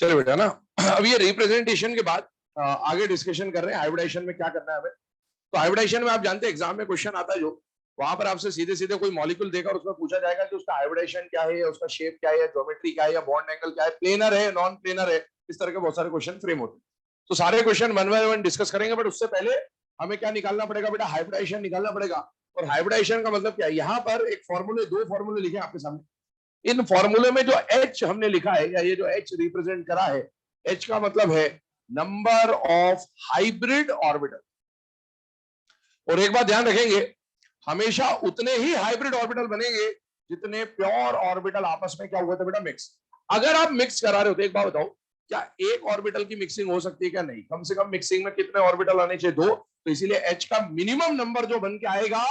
चलो बेटा ना, अब ये रिप्रेजेंटेशन के बाद आगे डिस्कशन कर रहे हैं हाइब्रिडाइजेशन में क्या करना है हमें। तो हाइब्रिडाइजेशन में आप जानते हैं एग्जाम में क्वेश्चन आता है जो, वहां पर आपसे सीधे सीधे कोई मॉलिक्यूल देकर उसमें पूछा जाएगा कि उसका हाइब्रिडाइजेशन क्या है, या उसका शेप क्या है, ज्योमेट्री क्या है, या बॉन्ड एंगल क्या है, प्लेनर है, नॉन प्लेनर है, इस तरह के बहुत सारे क्वेश्चन फ्रेम होते हैं। तो सारे question one by one discuss करेंगे, बट उससे पहले हमें क्या निकालना पड़ेगा बेटा, हाइब्रिडाइजेशन निकालना पड़ेगा। और हाइब्रिडाइजेशन का मतलब क्या है, यहाँ पर एक फॉर्मूले, दो फॉर्मूले लिखे आपके सामने। इन फॉर्मूले में जो एच हमने लिखा है, या ये जो एच रिप्रेजेंट करा है, एच का मतलब है नंबर ऑफ हाइब्रिड ऑर्बिटल। और एक बात ध्यान रखेंगे, हमेशा उतने ही हाइब्रिड ऑर्बिटल बनेंगे जितने प्योर ऑर्बिटल आपस में क्या हुए थे बेटा, मिक्स। अगर आप मिक्स करा रहे हो तो एक बात बताओ, क्या एक ऑर्बिटल की मिक्सिंग हो सकती है क्या? नहीं। कम से कम मिक्सिंग में कितने ऑर्बिटल आने चाहिए? दो। तो इसीलिए एच का मिनिमम नंबर जो बन के आएगा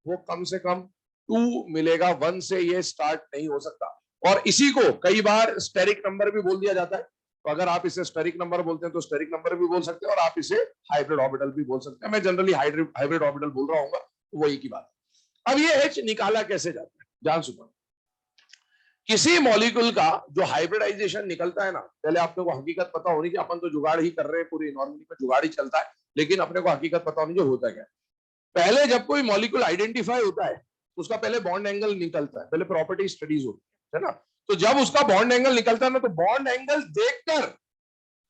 वो कम से कम 2 मिलेगा, 1 से ये स्टार्ट नहीं हो सकता। और इसी को कई बार स्टेरिक नंबर भी बोल दिया जाता है। तो अगर आप इसे स्टेरिक नंबर बोलते हैं तो स्टेरिक नंबर भी बोल सकते हैं, और आप इसे हाइब्रिड ऑर्बिटल भी बोल सकते हैं। मैं जनरली हाइब्रिड ऑर्बिटल बोल रहा हूँ, वो एक ही बात है। अब ये एच निकाला कैसे जाता है, ध्यान सुनो। किसी मॉलिक्यूल का जो हाइब्रिडाइजेशन निकलता है ना, पहले आपको को हकीकत पता होनी कि अपन तो जुगाड़ ही कर रहे हैं, पूरी नॉर्मली में जुगाड़ ही चलता है, लेकिन अपने को हकीकत पता होनी जो होता क्या है। पहले जब कोई मॉलिक्यूल आइडेंटिफाई होता है, उसका पहले बॉन्ड एंगल निकलता है, पहले प्रॉपर्टी स्टडीज होती है ना। तो जब उसका बॉन्ड एंगल निकलता है ना, तो बॉन्ड एंगल देखकर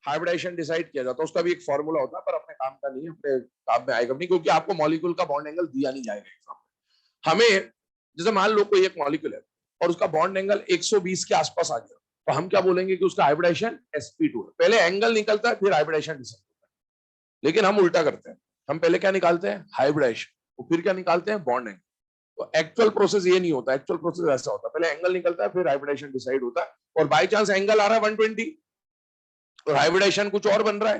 हाइब्रिडाइजेशन डिसाइड किया जाता है। उसका भी एक फॉर्मूला होता है, पर अपने काम का नहीं है, अपने काम में आएगा नहीं, क्योंकि आपको मॉलिक्यूल का बॉन्ड एंगल दिया नहीं जाएगा एग्जाम में। हमें जैसे मान लो कोई एक मॉलिक्यूल है और उसका बॉन्ड एंगल 120 के आसपास आ गया, तो हम क्या बोलेंगे कि उसका हाइब्रिडाइजेशन sp2 है। पहले एंगल निकलता है, फिर हाइब्रिडाइजेशन डिसाइड होता है। लेकिन हम उल्टा करते हैं, हम पहले क्या निकालते हैं, हाइब्रिडाइजेशन, और फिर क्या निकालते हैं, बॉन्ड एंगल। तो एक्चुअल प्रोसेस ये नहीं होता, एक्चुअल प्रोसेस ऐसा होता है, पहले एंगल निकलता है, फिर हाइब्रिडाइजेशन डिसाइड होता है। और बाई चांस एंगल आ रहा है 120 और हाइब्रिडाइजेशन कुछ और बन रहा है,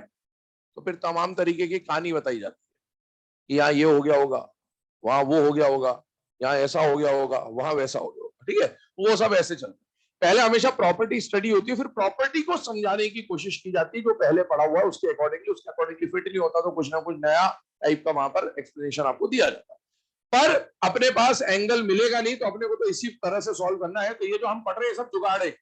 तो फिर तमाम तरीके की कहानी बताई जाती है कि यहाँ ये हो गया होगा, वहां वो हो गया होगा, यहाँ ऐसा हो गया होगा, वहां वैसा हो गया होगा। ठीक है, वो सब ऐसे चलता है। पहले हमेशा प्रॉपर्टी स्टडी होती है, फिर प्रॉपर्टी को समझाने की कोशिश की जाती है, जो पहले पढ़ा हुआ है उसके अकॉर्डिंगली, उसके अकॉर्डिंगली फिट नहीं होता तो कुछ ना कुछ नया टाइप का वहां पर एक्सप्लेनेशन आपको दिया जाता है। पर अपने पास एंगल मिलेगा नहीं, तो अपने को तो इसी तरह से सॉल्व करना है। तो ये जो हम पढ़ रहे हैं सब जुगाड़ है।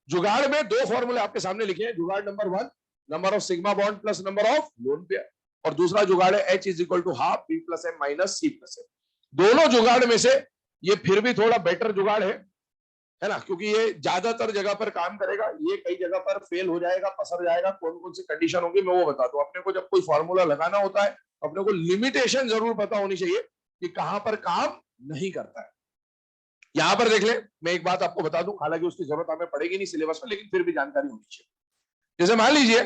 जुगाड़ में दो फॉर्मूले आपके सामने लिखे हैं। जुगाड़ number 1, number of sigma bond plus number of lone pair, और दूसरा जुगाड़ है H is equal to half B plus M minus C plus M। दोनों जुगाड़ में से ये फिर भी थोड़ा बेटर जुगाड़ है ना, क्योंकि ये ज्यादातर जगह पर काम करेगा। ये कई जगह पर फेल हो जाएगा, पसर जाएगा, कौन कौन सी कंडीशन होगी मैं वो बता दूं। अपने को जब कोई फॉर्मूला लगाना होता है, अपने को लिमिटेशन जरूर पता होनी चाहिए कि कहां पर काम नहीं करता है। यहां पर देख ले, मैं एक बात आपको बता दूं, हालांकि उसकी जरूरत हमें पड़ेगी नहीं सिलेबस में, लेकिन फिर भी जानकारी होनी चाहिए। जैसे मान लीजिए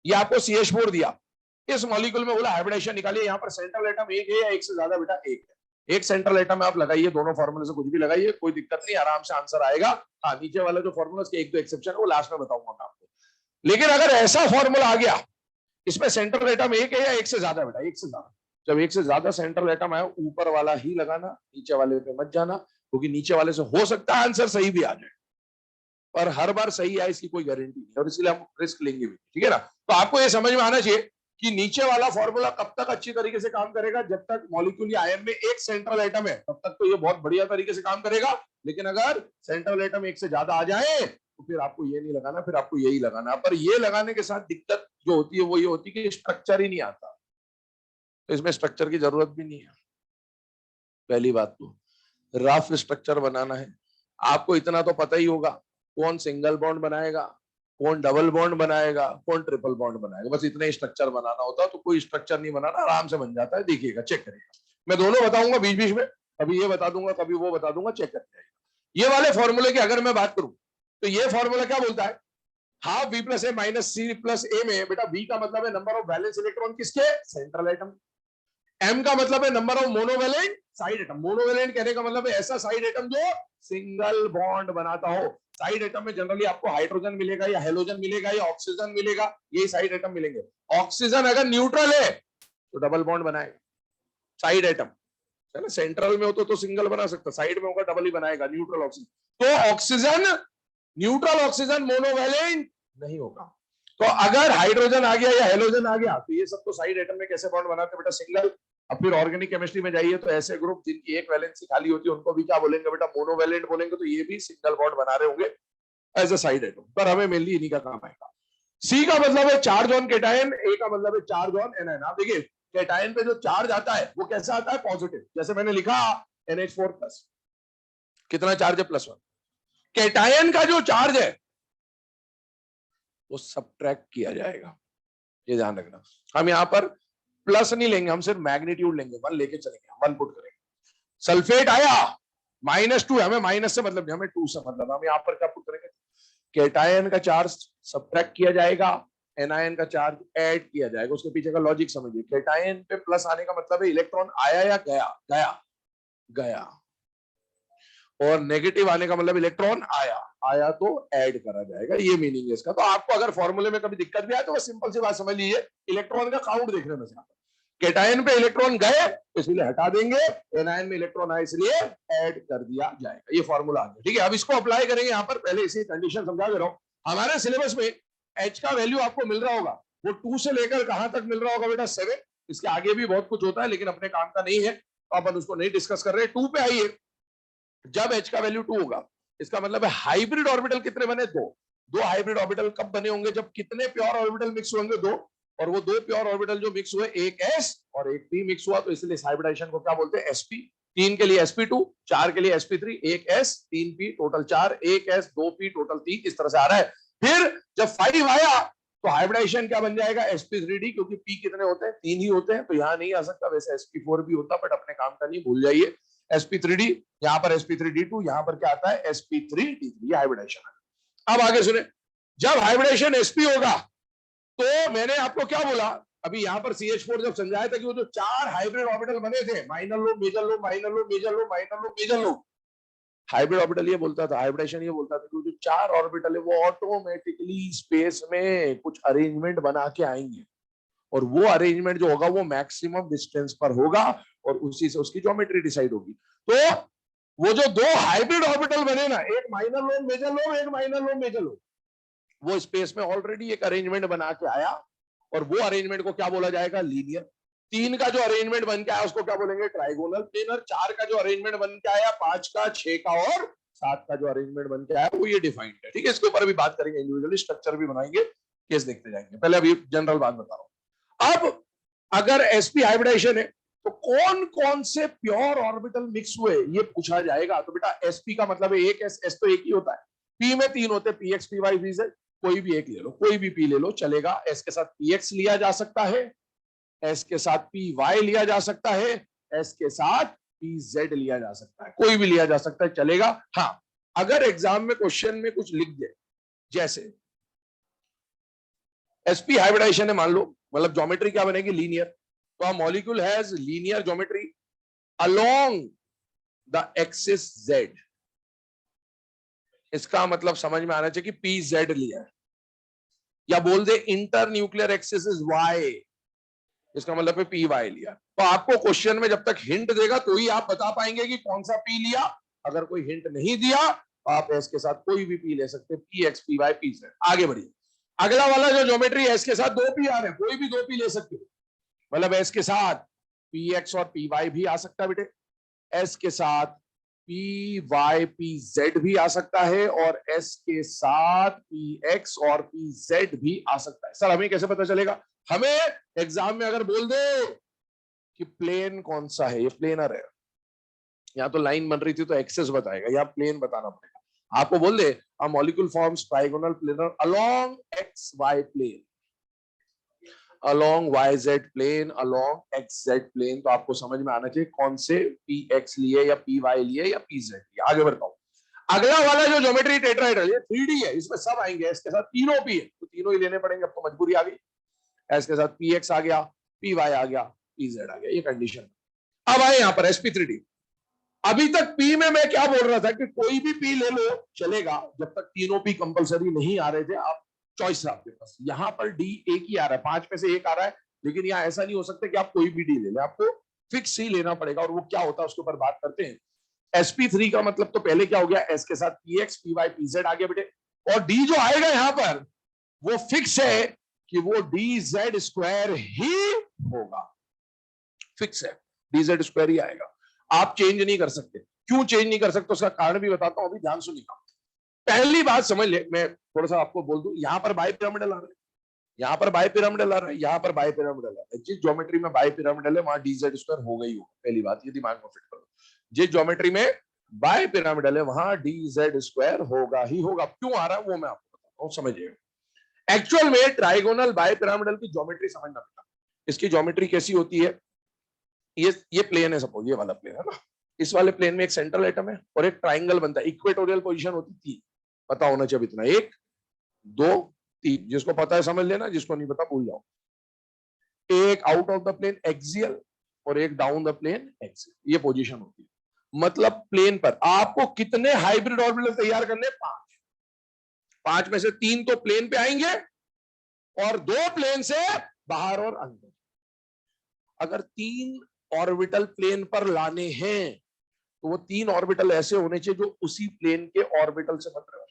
ये आपको CH4 दिया, इस मॉलिक्यूल में बोला हाइब्रिडाइजेशन निकालिए, यहाँ पर सेंट्रल एटम एक है या एक से ज्यादा? बेटा एक है। एक सेंट्रल एटम में आप लगाइए, दोनों फॉर्मूले से कुछ भी लगाइए, कोई दिक्कत नहीं, आराम से आंसर आएगा। हाँ, नीचे वाला जो फॉर्मूला के एक दो एक्सेप्शन है वो लास्ट में बताऊंगा मैं आपको। लेकिन अगर ऐसा फॉर्मूला आ गया, इसमें सेंट्रल एटम एक है या एक से ज्यादा? बेटा एक से ज्यादा। जब एक से ज्यादा सेंट्रल एटम आए, ऊपर वाला ही लगाना, नीचे वाले पे मत जाना, क्योंकि नीचे वाले से हो सकता है आंसर सही भी आ जाए, पर हर बार सही आए इसकी कोई गारंटी नहीं, और इसलिए हम रिस्क लेंगे भी। ठीक है ना। तो आपको ये समझ में आना चाहिए कि नीचे वाला फॉर्मूला कब तक अच्छी तरीके से काम करेगा, जब तक मॉलिक्यूल या आयन में एक सेंट्रल एटम है, तब तक तो ये बहुत बढ़िया तरीके से काम करेगा। लेकिन अगर सेंट्रल एटम एक से ज्यादा आ जाए, तो फिर आपको ये नहीं लगाना, फिर आपको यही लगाना। पर ये लगाने के साथ दिक्कत जो होती है वो ये होती है कि स्ट्रक्चर ही नहीं आता, तो इसमें स्ट्रक्चर की जरूरत भी नहीं है। पहली बात तो रफ स्ट्रक्चर बनाना है। आपको इतना तो पता ही होगा कौन सिंगल बॉन्ड बनाएगा, कौन डबल बॉन्ड बनाएगा, कौन ट्रिपल बॉन्ड बनाएगा, बस इतने स्ट्रक्चर बनाना होता है। तो कोई स्ट्रक्चर नहीं बनाना, आराम से बन जाता है। देखिएगा, चेक करिएगा, मैं दोनों बताऊंगा बीच बीच में, कभी ये बता दूंगा कभी वो बता दूंगा, चेक करते हैं। ये वाले फॉर्मूले की अगर मैं बात करूं, तो ये फॉर्मूला क्या बोलता है, half B plus M minus C plus A में बेटा B का मतलब है नंबर ऑफ वैलेंस इलेक्ट्रॉन किसके, सेंट्रल एटम। M का मतलब है number of monovalent side atom. Monovalent कहने का मतलब है ऐसा साइड एटम जो सिंगल बॉन्ड बनाता हो। साइड एटम में जनरली आपको हाइड्रोजन मिलेगा या हेलोजन मिलेगा या ऑक्सीजन मिलेगा, ये साइड एटम मिलेंगे। ऑक्सीजन अगर न्यूट्रल है तो डबल बॉन्ड बनाएगा साइड एटम, है ना। सेंट्रल में हो तो सिंगल बना सकता, साइड में होगा डबल ही बनाएगा, न्यूट्रल ऑक्सीजन। तो ऑक्सीजन न्यूट्रल ऑक्सीजन मोनोवेलेंट नहीं होगा। तो अगर हाइड्रोजन आ गया या हेलोजन आ गया, तो ये सब तो साइड एटम में कैसे बॉन्ड बनाते हैं बेटा, सिंगल। अब फिर ऑर्गेनिक केमिस्ट्री में जाइए तो ऐसे ग्रुप जिनकी एक वैलेंसी खाली होती है उनको भी क्या बोलेंगे बेटा, मोनोवेलेंट बोलेंगे। तो ये भी सिंगल बॉन्ड बना रहे होंगे। एज अ साइड एटम, पर हमें मेनली इन्हीं का काम आएगा। सी का मतलब है चार्ज ऑन केटायन, ए का मतलब है चार्ज ऑन एनायन। आप देखिए केटायन पे जो चार्ज आता है वो कैसा आता है, पॉजिटिव, जैसे मैंने लिखा NH4+, कितना चार्ज है, +1। केटायन का जो चार्ज है वो सब्ट्रैक्ट किया जाएगा, ये ध्यान रखना। हम यहां पर प्लस नहीं लेंगे, हम सिर्फ मैग्नीट्यूड लेंगे, 1 लेके चलेंगे, 1 पुट करेंगे। सल्फेट आया -2, हमें माइनस से मतलब नहीं, हमें 2 से मतलब। हम यहां पर क्या पुट करेंगे, केटायन का चार्ज सब्ट्रैक्ट किया जाएगा, एनायन का चार्ज ऐड किया जाएगा। उसके पीछे का लॉजिक समझिए, केटायन पे प्लस आने का मतलब है इलेक्ट्रॉन आया या गया, गया गया, और नेगेटिव आने का मतलब इलेक्ट्रॉन आया, आया तो ऐड करा जाएगा, ये मीनिंग है इसका। तो आपको अगर फॉर्मूले में कभी दिक्कत भी आए तो बस सिंपल सी बात समझ लीजिए, इलेक्ट्रॉन का काउंट देखने में, केटायन पे इलेक्ट्रॉन गए इसलिए हटा देंगे, एनायन में इलेक्ट्रॉन आए इसलिए ऐड कर दिया जाएगा, ये फॉर्मूला आ गया। ठीक है, अब इसको अप्लाई करेंगे यहां पर, पहले इसी कंडीशन समझा दे रहा हूं। हमारे सिलेबस में H का वैल्यू आपको मिल रहा होगा, वो 2 से लेकर कहां तक मिल रहा होगा बेटा, 7। इसके आगे भी बहुत कुछ होता है लेकिन अपने काम का नहीं है, तो अपन उसको नहीं डिस्कस कर रहे। 2 पे आइए, जब H का वैल्यू 2 होगा, इसका मतलब है हाइब्रिड ऑर्बिटल कितने बने, 2 हाइब्रिड ऑर्बिटल कब बने होंगे, जब कितने प्योर ऑर्बिटल मिक्स होंगे, 2, और वो 2 प्योर ऑर्बिटल जो मिक्स हुए, एक S और एक P मिक्स हुआ, तो इसलिए इस हाइब्रिडाइजेशन को क्या बोलते हैं, sp। 3 के लिए sp2, 4 के लिए sp3, एक S 3p टोटल 4, एक S 2p टोटल 3, इस तरह से आ रहा है। फिर जब 5 आया तो हाइब्रिडाइजेशन क्या बन जाएगा, sp3d, क्योंकि p कितने होते हैं, 3 ही होते हैं, तो यहां नहीं आ सकता, वैसे sp4 भी होता, बट अपने काम का नहीं, भूल जाइए। sp3d, यहां पर sp3d2, यहां पर क्या आता है, sp3d3, ये हाइब्रिडाइजेशन है। अब आगे सुने, जब हाइब्रिडेशन sp होगा तो मैंने आपको क्या बोला, अभी यहां पर CH4 जब समझाया था कि वो जो 4 हाइब्रिड ऑर्बिटल बने थे, minor lobe, major lobe, minor lobe, major lobe, minor lobe, major lobe, hybrid orbital ये बोलता था, हाइब्रिडेशन ये बोलता था कि जो 4 ऑर्बिटल है वो ऑटोमेटिकली स्पेस में कुछ अरेंजमेंट बना के आएंगे, और वो अरेंजमेंट जो होगा वो मैक्सिमम डिस्टेंस पर होगा, और उसी से उसकी ज्योमेट्री डिसाइड होगी। तो वो जो 2 हाइब्रिड ऑर्बिटल बने ना, एक माइनर लोब मेजर लोब, एक माइनर लोब मेजर लोब, वो स्पेस में ऑलरेडी एक अरेंजमेंट बना के आया, और वो अरेंजमेंट को क्या बोला जाएगा, लीनियर। 3 का जो अरेंजमेंट बन के आया उसको क्या बोलेंगे, ट्राइगोनल प्लेनर। 4 का जो अरेंजमेंट बन के आया, 5 का, 6 का और 7 का जो अरेंजमेंट बन के आया, वो ये डिफाइंड है। ठीक है, इसके ऊपर भी बात करेंगे, इंडिविजुअली स्ट्रक्चर भी बनाएंगे, केस देखते जाएंगे। पहले अभी जनरल बात बता रहा हूं। अब अगर sp हाइब्रिडाइजेशन है तो कौन कौन से प्योर ऑर्बिटल मिक्स हुए ये पूछा जाएगा। तो बेटा sp का मतलब है एक s तो एक ही होता है, p में 3 होते हैं, px py pz, कोई भी एक ले लो, कोई भी p ले लो चलेगा। s के साथ px लिया जा सकता है, s के साथ py लिया जा सकता है, s के साथ pz लिया जा सकता है, कोई भी लिया जा सकता है, चलेगा। हाँ, अगर एग्जाम में क्वेश्चन में कुछ लिख दे, जैसे sp हाइब्रिडाइजेशन है मान लो, मतलब ज्योमेट्री क्या बनेगी, लीनियर, तो molecule has linear geometry along the axis z। इसका मतलब समझ में आना चाहिए कि pz लिया है, या बोल दे internuclear axis is y, इसका मतलब है py लिया। तो आपको क्वेश्चन में जब तक हिंट देगा तो ही आप बता पाएंगे कि कौन सा p लिया। अगर कोई हिंट नहीं दिया तो आप s के साथ कोई भी p ले सकते हैं, px py pz। आगे बढ़िए, अगला वाला जो ज्योमेट्री है, s के साथ 2 p आ रहे हैं, कोई भी 2 p ले सकते हो, मतलब s के साथ px और py भी आ सकता है बेटे, s के साथ py pz भी आ सकता है, और s के साथ px और pz भी आ सकता है। सर हमें कैसे पता चलेगा, हमें एग्जाम में अगर बोल दे कि प्लेन कौन सा है, ये प्लेनर है, या तो लाइन बन रही थी तो एक्सेस बताएगा, या प्लेन बताना पड़ेगा। आपको बोल दे a molecule forms trigonal planar along X Y plane, along yz plane, along xz plane, तो आपको समझ में आना चाहिए कौन से px लिए या py लिए या pz लिए। आगे बढ़ता हूं, अगला वाला जो ज्योमेट्री टेट्राहेड्रल, ये 3D है, इसमें सब आएंगे, इसके साथ तीनों p है, तो तीनों ही लेने पड़ेंगे, अब तो मजबूरी आ गई। इसके साथ px आ गया, py आ गया, pz आ गया, ये कंडीशन। अब आए यहां पर sp3d। अभी तक p में मैं क्या बोल रहा था कि कोई भी p ले लो चलेगा, जब तक तीनों p कंपलसरी नहीं आ रहे थे, आप चॉइस है आपके पास। यहां पर डी एक ही आ रहा है, 5 में से एक आ रहा है, लेकिन यहां ऐसा नहीं हो सकता कि आप कोई भी डी ले लें, आपको फिक्स ही लेना पड़ेगा, और वो क्या होता है उसके ऊपर बात करते हैं। sp3 का मतलब तो पहले क्या हो गया, s के साथ px py pz आ गया बेटे, और d जो आएगा यहां पर वो फिक्स है कि वो dz स्क्वायर ही होगा, फिक्स है, dz स्क्वायर ही आएगा, आप चेंज नहीं कर सकते। क्यों चेंज नहीं कर सकते उसका कारण भी बताता हूं, अभी ध्यान सुनिएगा। पहली बात समझ ले, मैं थोड़ा सा आपको बोल दूं, यहां पर बाई पिरामिडल आ रहा है, यहाँ पर बाई पिरामिडल आ रहा है, यहाँ पर बाई पिरामिडल आ रहा है। जिस ज्योमेट्री में बाई पिरामिडल है वहां डी जेड स्क्वायर हो गई हो, पहली बात ये दिमाग में फिट करो। जिस ज्योमेट्री में बाई पिरामिडल है वहां डी जेड स्क्वायर होगा ही होगा। क्यों आ रहा है वो मैं आपको बताता हूँ, समझिए। एक्चुअल में ट्राइगोनल बाई पिरामिडल की ज्योमेट्री समझना पड़ता। इसकी ज्योमेट्री कैसी होती है, ये प्लेन है, सपोज ये वाला प्लेन है ना, इस वाले प्लेन में एक सेंट्रल एटम है और एक ट्राइंगल बनता है। इक्वेटोरियल पोजीशन होती थी, पता होना चाहिए इतना, 1 2 3, जिसको पता है समझ लेना, जिसको नहीं पता भूल जाओ। एक out of the plane axial और एक डाउन द प्लेन एक्सियल, ये पोजीशन होती है। मतलब प्लेन पर आपको कितने हाइब्रिड ऑर्बिटल तैयार करने, 5। 5 में से 3 तो प्लेन पे आएंगे और 2 प्लेन से बाहर और अंदर। अगर 3 ऑर्बिटल प्लेन पर लाने हैं तो वो 3 ऑर्बिटल ऐसे होने चाहिए जो उसी प्लेन के ऑर्बिटल से बन रहे हो।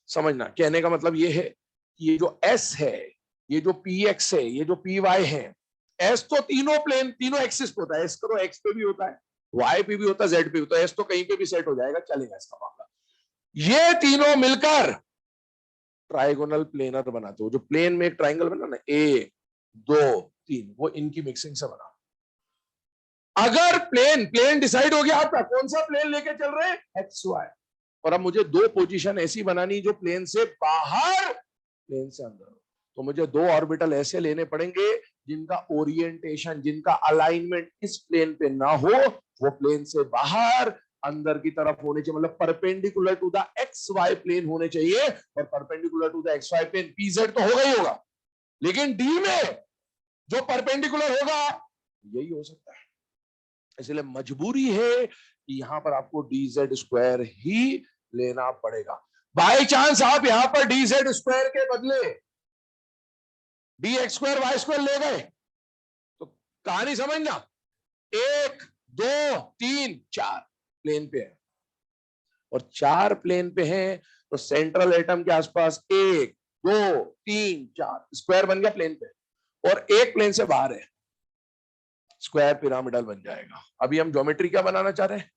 समझना, कहने का मतलब ये है कि ये जो एस है, ये जो पी एक्स है, ये जो पी वाई है, एस तो तीनों प्लेन, तीनों एक्सिस पे होता है। एस का तो एक्स पे भी होता है, वाई पे भी होता है, जेड पे भी होता है। एस तो कहीं पे भी सेट हो जाएगा, चलेगा इसका मामला। ये तीनों मिलकर ट्राइगोनल प्लेनर बनाते हो। जो प्लेन में एक ट्राइंगल बना ना, 1 2 3, वो इनकी मिक्सिंग से बना। अगर प्लेन प्लेन डिसाइड हो गया आपका, कौन सा प्लेन लेके चल रहे हैं, एक्स वाई, और अब मुझे 2 पोजीशन ऐसी बनानी जो प्लेन से बाहर प्लेन से अंदर हो, तो मुझे 2 ऑर्बिटल ऐसे लेने पड़ेंगे जिनका ओरिएंटेशन, जिनका अलाइनमेंट इस प्लेन पे ना हो, वो प्लेन से बाहर अंदर की तरफ होने चाहिए। मतलब perpendicular to the X Y plane होने चाहिए, और perpendicular to the X Y plane PZ तो होगा ही होगा, लेकिन डी में जो परपेंडिकुलर होगा यही हो सकता है। इसलिए मजबूरी है कि यहां पर आपको डी जेड स्क्वायर ही लेना पड़ेगा। बाई चांस आप यहां पर डी जेड स्क्वायर के बदले D X square Y square ले गए तो कहानी समझना, 1 2 3 4 प्लेन पे है, और 4 प्लेन पे हैं तो सेंट्रल एटम के आसपास 1 2 3 4 स्क्वायर बन गया प्लेन पे, और एक प्लेन से बाहर है, स्क्वायर पिरामिडल बन जाएगा। अभी हम ज्योमेट्री क्या बनाना चाह रहे हैं,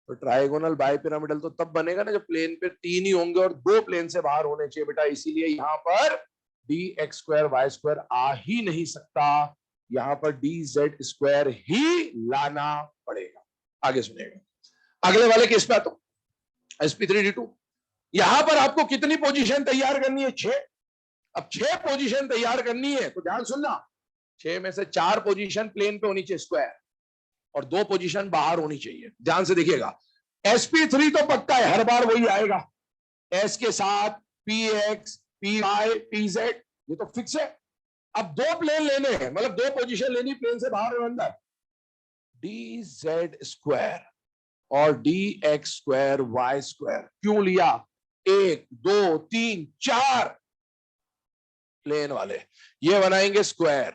तो ट्राइगोनल बाई पिरामिडल तो तब बनेगा ना जब प्लेन पे 3 ही होंगे और 2 प्लेन से बाहर होने चाहिए बेटा। इसीलिए यहां पर D X square Y square आ ही नहीं सकता, यहां पर डी जेड स्क्वायर ही लाना पड़ेगा। आगे सुनिएगा, अगले वाले केस पे आता हूं, sp3d2। यहां पर आपको कितनी पोजीशन तैयार करनी है, 6। अब 6 पोजीशन तैयार करनी है तो ध्यान सुनना, 6 में से 4 पोजीशन प्लेन पे होनी चाहिए स्क्वायर, और 2 पोजीशन बाहर होनी चाहिए। ध्यान से देखिएगा, sp3 तो पक्का है, हर बार वही आएगा, एस के साथ P X P Y P Z, ये तो फिक्स है। अब 2 प्लेन लेने हैं, मतलब 2 पोजीशन लेनी प्लेन से बाहर और अंदर, डी जेड स्क्वायर और D X square Y square. क्यों लिया, 1 2 3 4 प्लेन वाले, ये बनाएंगे स्क्वायर,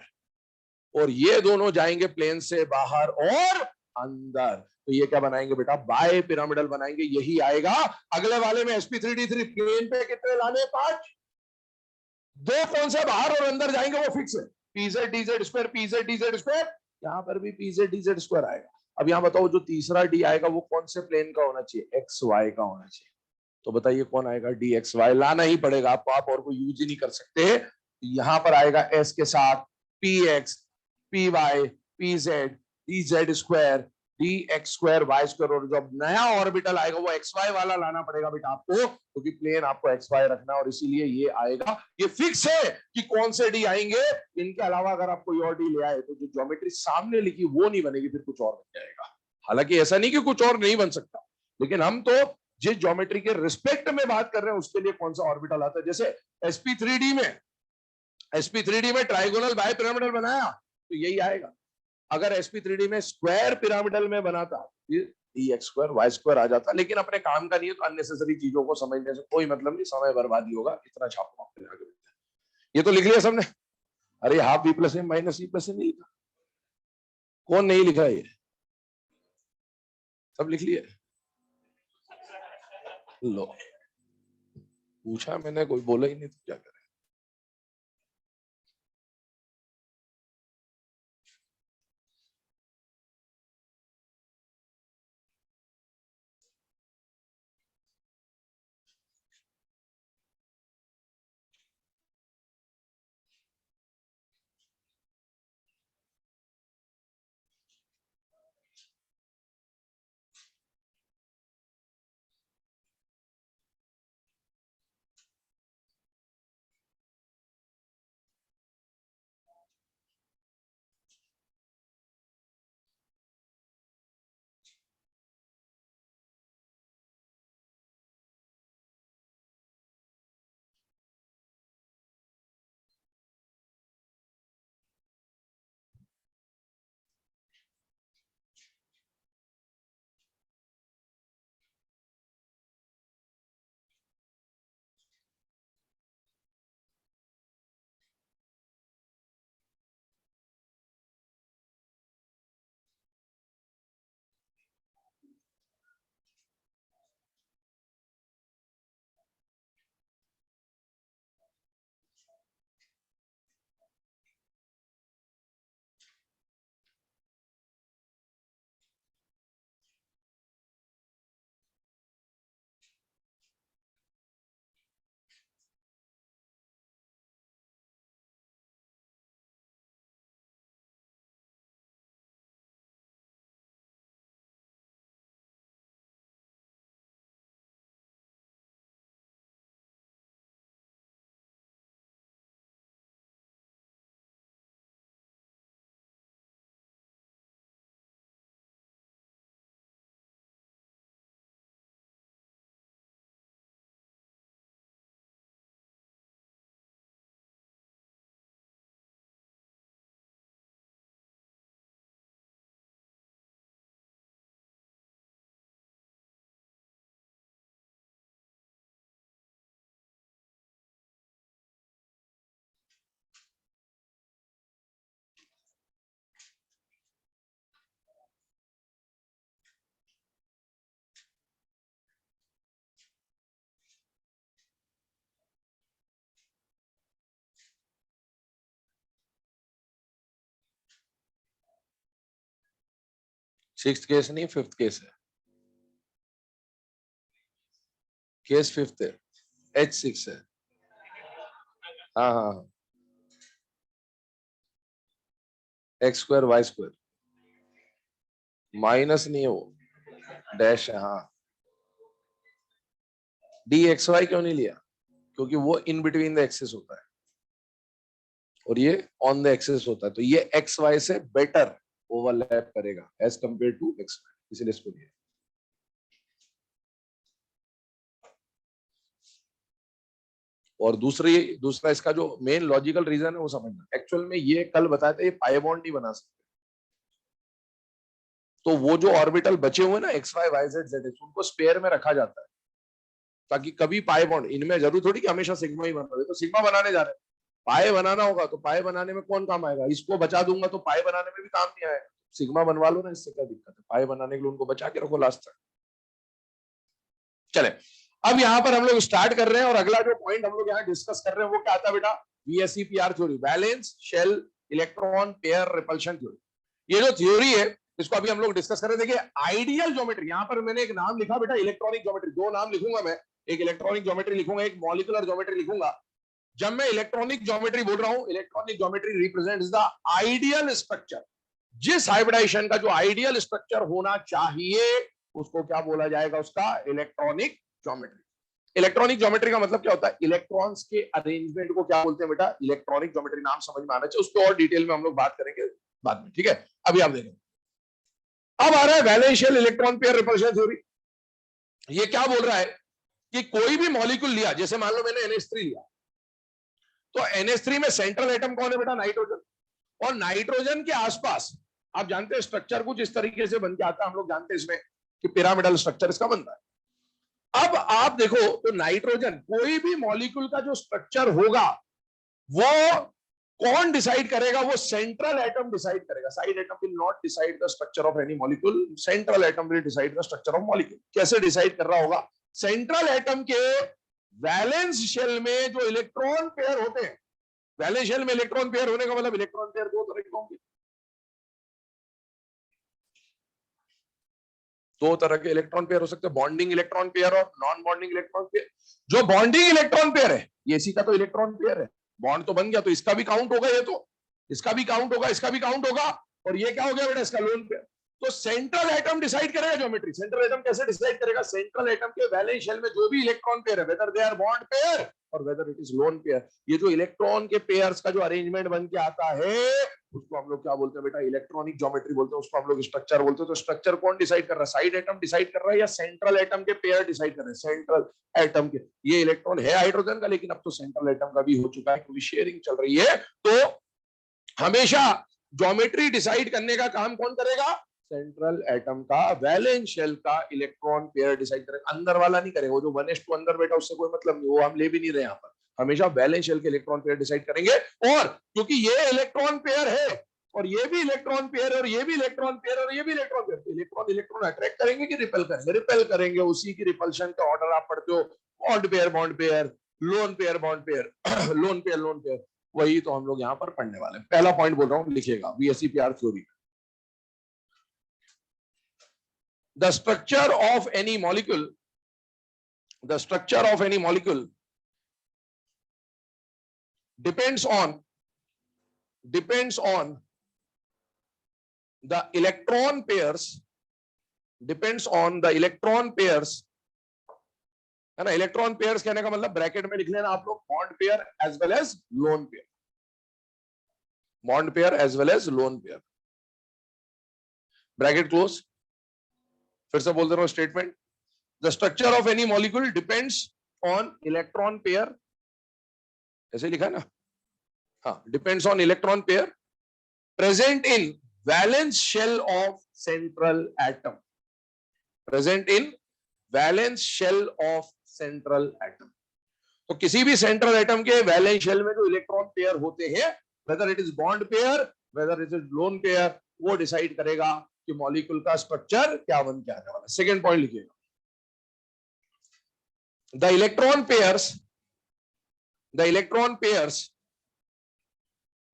और ये दोनों जाएंगे प्लेन से बाहर और अंदर, तो ये क्या बनाएंगे बेटा, बाय पिरामिडल बनाएंगे, यही आएगा। अगले वाले में sp3d3 प्लेन पे कितने लाने, 5। 2 कौन से बाहर और अंदर जाएंगे वो फिक्स है, pz dz square pz dz square, यहां पर भी pz dz स्क्वायर आएगा। अब यहां बताओ जो तीसरा डी आएगा वो कौन से प्लेन का होना चाहिए, एक्स वाई का होना चाहिए। तो बताइए कौन आएगा, डी एक्स वाई लाना ही पड़ेगा आपको, आप और कोई यूज ही नहीं कर सकते। यहां पर आएगा एस के साथ P X P Y P Z D Z square D X square Y square, और जब नया ऑर्बिटल आएगा वो एक्स वाई वाला लाना पड़ेगा बेटा आपको, क्योंकि प्लेन आपको एक्स वाई रखना, और इसीलिए ये आएगा। ये फिक्स है कि कौन से डी आएंगे। इनके अलावा अगर आप कोई और डी ले आए तो जो ज्योमेट्री सामने लिखी वो नहीं बनेगी, फिर कुछ और बन जाएगा। हालांकि ऐसा नहीं कि कुछ और नहीं बन सकता, लेकिन हम तो जिस ज्योमेट्री के रिस्पेक्ट में बात कर रहे हैं उसके लिए कौन सा ऑर्बिटल आता है। जैसे sp3d में ट्राइगोनल बाय पिरामिडल बनाया तो यही आएगा। अगर sp3d में स्क्वायर पिरामिडल में बनाता फिर D X square Y square आ जाता, लेकिन अपने काम का नहीं है तो अननेसेसरी चीजों को समझने से कोई मतलब नहीं, समय बर्बादी होगा, इतना छापो आपके आगे। ये तो लिख लिया सबने, अरे half B plus M minus C plus M नहीं लिखा, कौन नहीं लिखा, ये सब लिख लिया। लो, पूछा मैंने, कोई बोला ही नहीं तो क्या करें। सिक्स्थ केस नहीं, फिफ्थ केस है, केस फिफ्थ है, H6 है। हाँ हाँ, X square Y square, minus नहीं है वो, डैश है। हाँ, dxy क्यों नहीं लिया? क्योंकि वो इन बिटवीन द एक्सेस होता है और ये ऑन द एक्सेस होता है, तो ये एक्स वाई से बेटर ओवरलैप करेगा as compare to X Y, इसलिए इसको लिया। और दूसरा इसका जो मेन लॉजिकल रीजन है वो समझना, एक्चुअल में ये कल बताया था, ये पाई बॉन्ड नहीं बना सकते, तो वो जो ऑर्बिटल बचे हुए ना X Y Y Z Z X, उनको स्पेयर में रखा जाता है ताकि कभी पाई बॉन्ड, इनमें जरूर थोड़ी कि हमेशा सिग्मा ही बना रहे, तो सिग्मा बनाने जा रहे हैं, पाए बनाना होगा तो पाए बनाने में कौन काम आएगा? इसको बचा दूंगा तो पाए बनाने में भी काम नहीं आएगा, सिग्मा बनवा लो ना, इससे क्या दिक्कत है? पाए बनाने के लिए उनको बचा के रखो लास्ट तक। चले, अब यहाँ पर हम लोग स्टार्ट कर रहे हैं और अगला जो पॉइंट हम लोग यहाँ डिस्कस कर रहे हैं वो क्या आता है बेटा? VSEPR theory, valence shell electron pair repulsion theory. ये जो थ्योरी है इसको अभी हम लोग डिस्कस कर रहे हैं। देखिए आइडियल ज्योमेट्री, यहाँ पर मैंने एक नाम लिखा बेटा इलेक्ट्रॉनिक ज्योमेट्री, दो नाम लिखूंगा मैं, एक इलेक्ट्रॉनिक ज्योमेट्री लिखूंगा, एक मॉलिकुलर ज्योमेट्री लिखूंगा। जब मैं इलेक्ट्रॉनिक ज्योमेट्री बोल रहा हूं, electronic geometry represents the ideal structure, जिस हाइब्रिडाइजेशन का जो आइडियल स्ट्रक्चर होना चाहिए उसको क्या बोला जाएगा? उसका इलेक्ट्रॉनिक ज्योमेट्री। इलेक्ट्रॉनिक ज्योमेट्री का मतलब क्या होता है? इलेक्ट्रॉन्स के अरेंजमेंट को क्या बोलते हैं बेटा? इलेक्ट्रॉनिक ज्योमेट्री, नाम समझ में आना चाहिए, उस पर और डिटेल में हम लोग बात करेंगे बाद में, ठीक है? अभी आप देखें, अब आ रहा है वैलेंशियल इलेक्ट्रॉन पेयर रिपल्शन थ्योरी। ये क्या बोल रहा है कि कोई भी मॉलिक्यूल लिया, जैसे मान लो मैंने NH3 लिया, तो NH3 में सेंट्रल एटम कौन है बेटा? नाइट्रोजन। और नाइट्रोजन के आसपास आप जानते हैं स्ट्रक्चर कुछ इस तरीके से बन के आता है, हम लोग जानते हैं इसमें कि पिरामिडल स्ट्रक्चर इसका बनता है। अब आप देखो तो नाइट्रोजन, कोई भी मॉलिक्यूल का जो स्ट्रक्चर होगा वो कौन डिसाइड करेगा? वो सेंट्रल एटम डिसाइड करेगा। Side atom will not decide the structure of any molecule, central atom will decide the structure of molecule. कैसे डिसाइड कर रहा होगा? सेंट्रल एटम के वैलेंस शेल में जो इलेक्ट्रॉन पेयर होते हैं, वैलेंस शेल में इलेक्ट्रॉन पेयर होने का मतलब इलेक्ट्रॉन पेयर दो तरह के होंगे, दो तरह के इलेक्ट्रॉन पेयर हो सकते हैं, बॉन्डिंग इलेक्ट्रॉन पेयर और नॉन बॉन्डिंग इलेक्ट्रॉन पेयर। जो बॉन्डिंग इलेक्ट्रॉन पेयर है ये इसी का तो इलेक्ट्रॉन पेयर है, बॉन्ड तो बन गया, तो इसका भी काउंट होगा, ये तो इसका भी काउंट होगा, इसका भी काउंट होगा, और ये क्या हो गया बेटा? इसका लोन पेयर। तो सेंट्रल एटम डिसाइड करेगा ज्योमेट्री। सेंट्रल एटम कैसे डिसाइड करेगा? सेंट्रल एटम के वैलेंस शेल में जो भी इलेक्ट्रॉन पेयर है, whether they are bond pair और whether it is lone pair, ये जो इलेक्ट्रॉन के पेयर्स का जो अरेंजमेंट बन के आता है उसको हम लोग क्या बोलते हैं बेटा? इलेक्ट्रॉनिक ज्योमेट्री बोलते हैं, उसको हम लोग स्ट्रक्चर बोलते हैं। तो स्ट्रक्चर कौन डिसाइड कर रहा है? साइड एटम डिसाइड कर रहा है या सेंट्रल एटम के पेयर डिसाइड कर रहे हैं? सेंट्रल एटम के। ये इलेक्ट्रॉन है हाइड्रोजन का, लेकिन अब तो सेंट्रल एटम का भी हो चुका है क्योंकि शेयरिंग चल रही है। तो हमेशा ज्योमेट्री डिसाइड करने का काम कौन करेगा? सेंट्रल एटम का वैलेंस शेल का इलेक्ट्रॉन पेयर डिसाइड करेगा, अंदर वाला नहीं करेगा। वो जो 1s2 अंदर बेटा उससे कोई मतलब नहीं, वो हम ले भी नहीं रहे यहाँ पर। हमेशा वैलेंस शेल के इलेक्ट्रॉन पेयर डिसाइड करेंगे। और क्योंकि ये इलेक्ट्रॉन पेयर है और ये भी इलेक्ट्रॉन पेयर और ये भी इलेक्ट्रॉन पेयर और ये भी इलेक्ट्रॉन पेयर, तो इलेक्ट्रॉन इलेक्ट्रॉन अट्रैक्ट करेंगे कि रिपेल करेंगे? रिपेल करेंगे। उसी की रिपल्शन का ऑर्डर आप पढ़ते हो, bond pair, loan pair, bond pair, lone pair, lone pair. वही तो हम लोग यहाँ पर पढ़ने वाले हैं। पहला पॉइंट बोल रहा हूँ, लिखिएगा, VSEPR theory. The structure of any molecule, the structure of any molecule depends on the electron pairs, depends on the electron pairs, है ना? इलेक्ट्रॉन पेयर्स कहने का मतलब ब्रैकेट में लिख लेना आप लोग, bond pair as well as lone pair, bond pair as well as lone pair, bracket close. फिर से बोल दे रहा हूं statement, the structure of any molecule depends on electron pair, ऐसे लिखा है ना? हाँ, depends on electron pair present in valence shell of central atom, present in valence shell of central atom. तो किसी भी सेंट्रल एटम के वैलेंस शेल में जो इलेक्ट्रॉन पेयर होते हैं, weather it is bond pair, weather it is lone pair, वो decide करेगा कि मॉलिक्यूल का स्ट्रक्चर क्या बन के आने वाला है। सेकेंड पॉइंट लिखिएगा, the electron pairs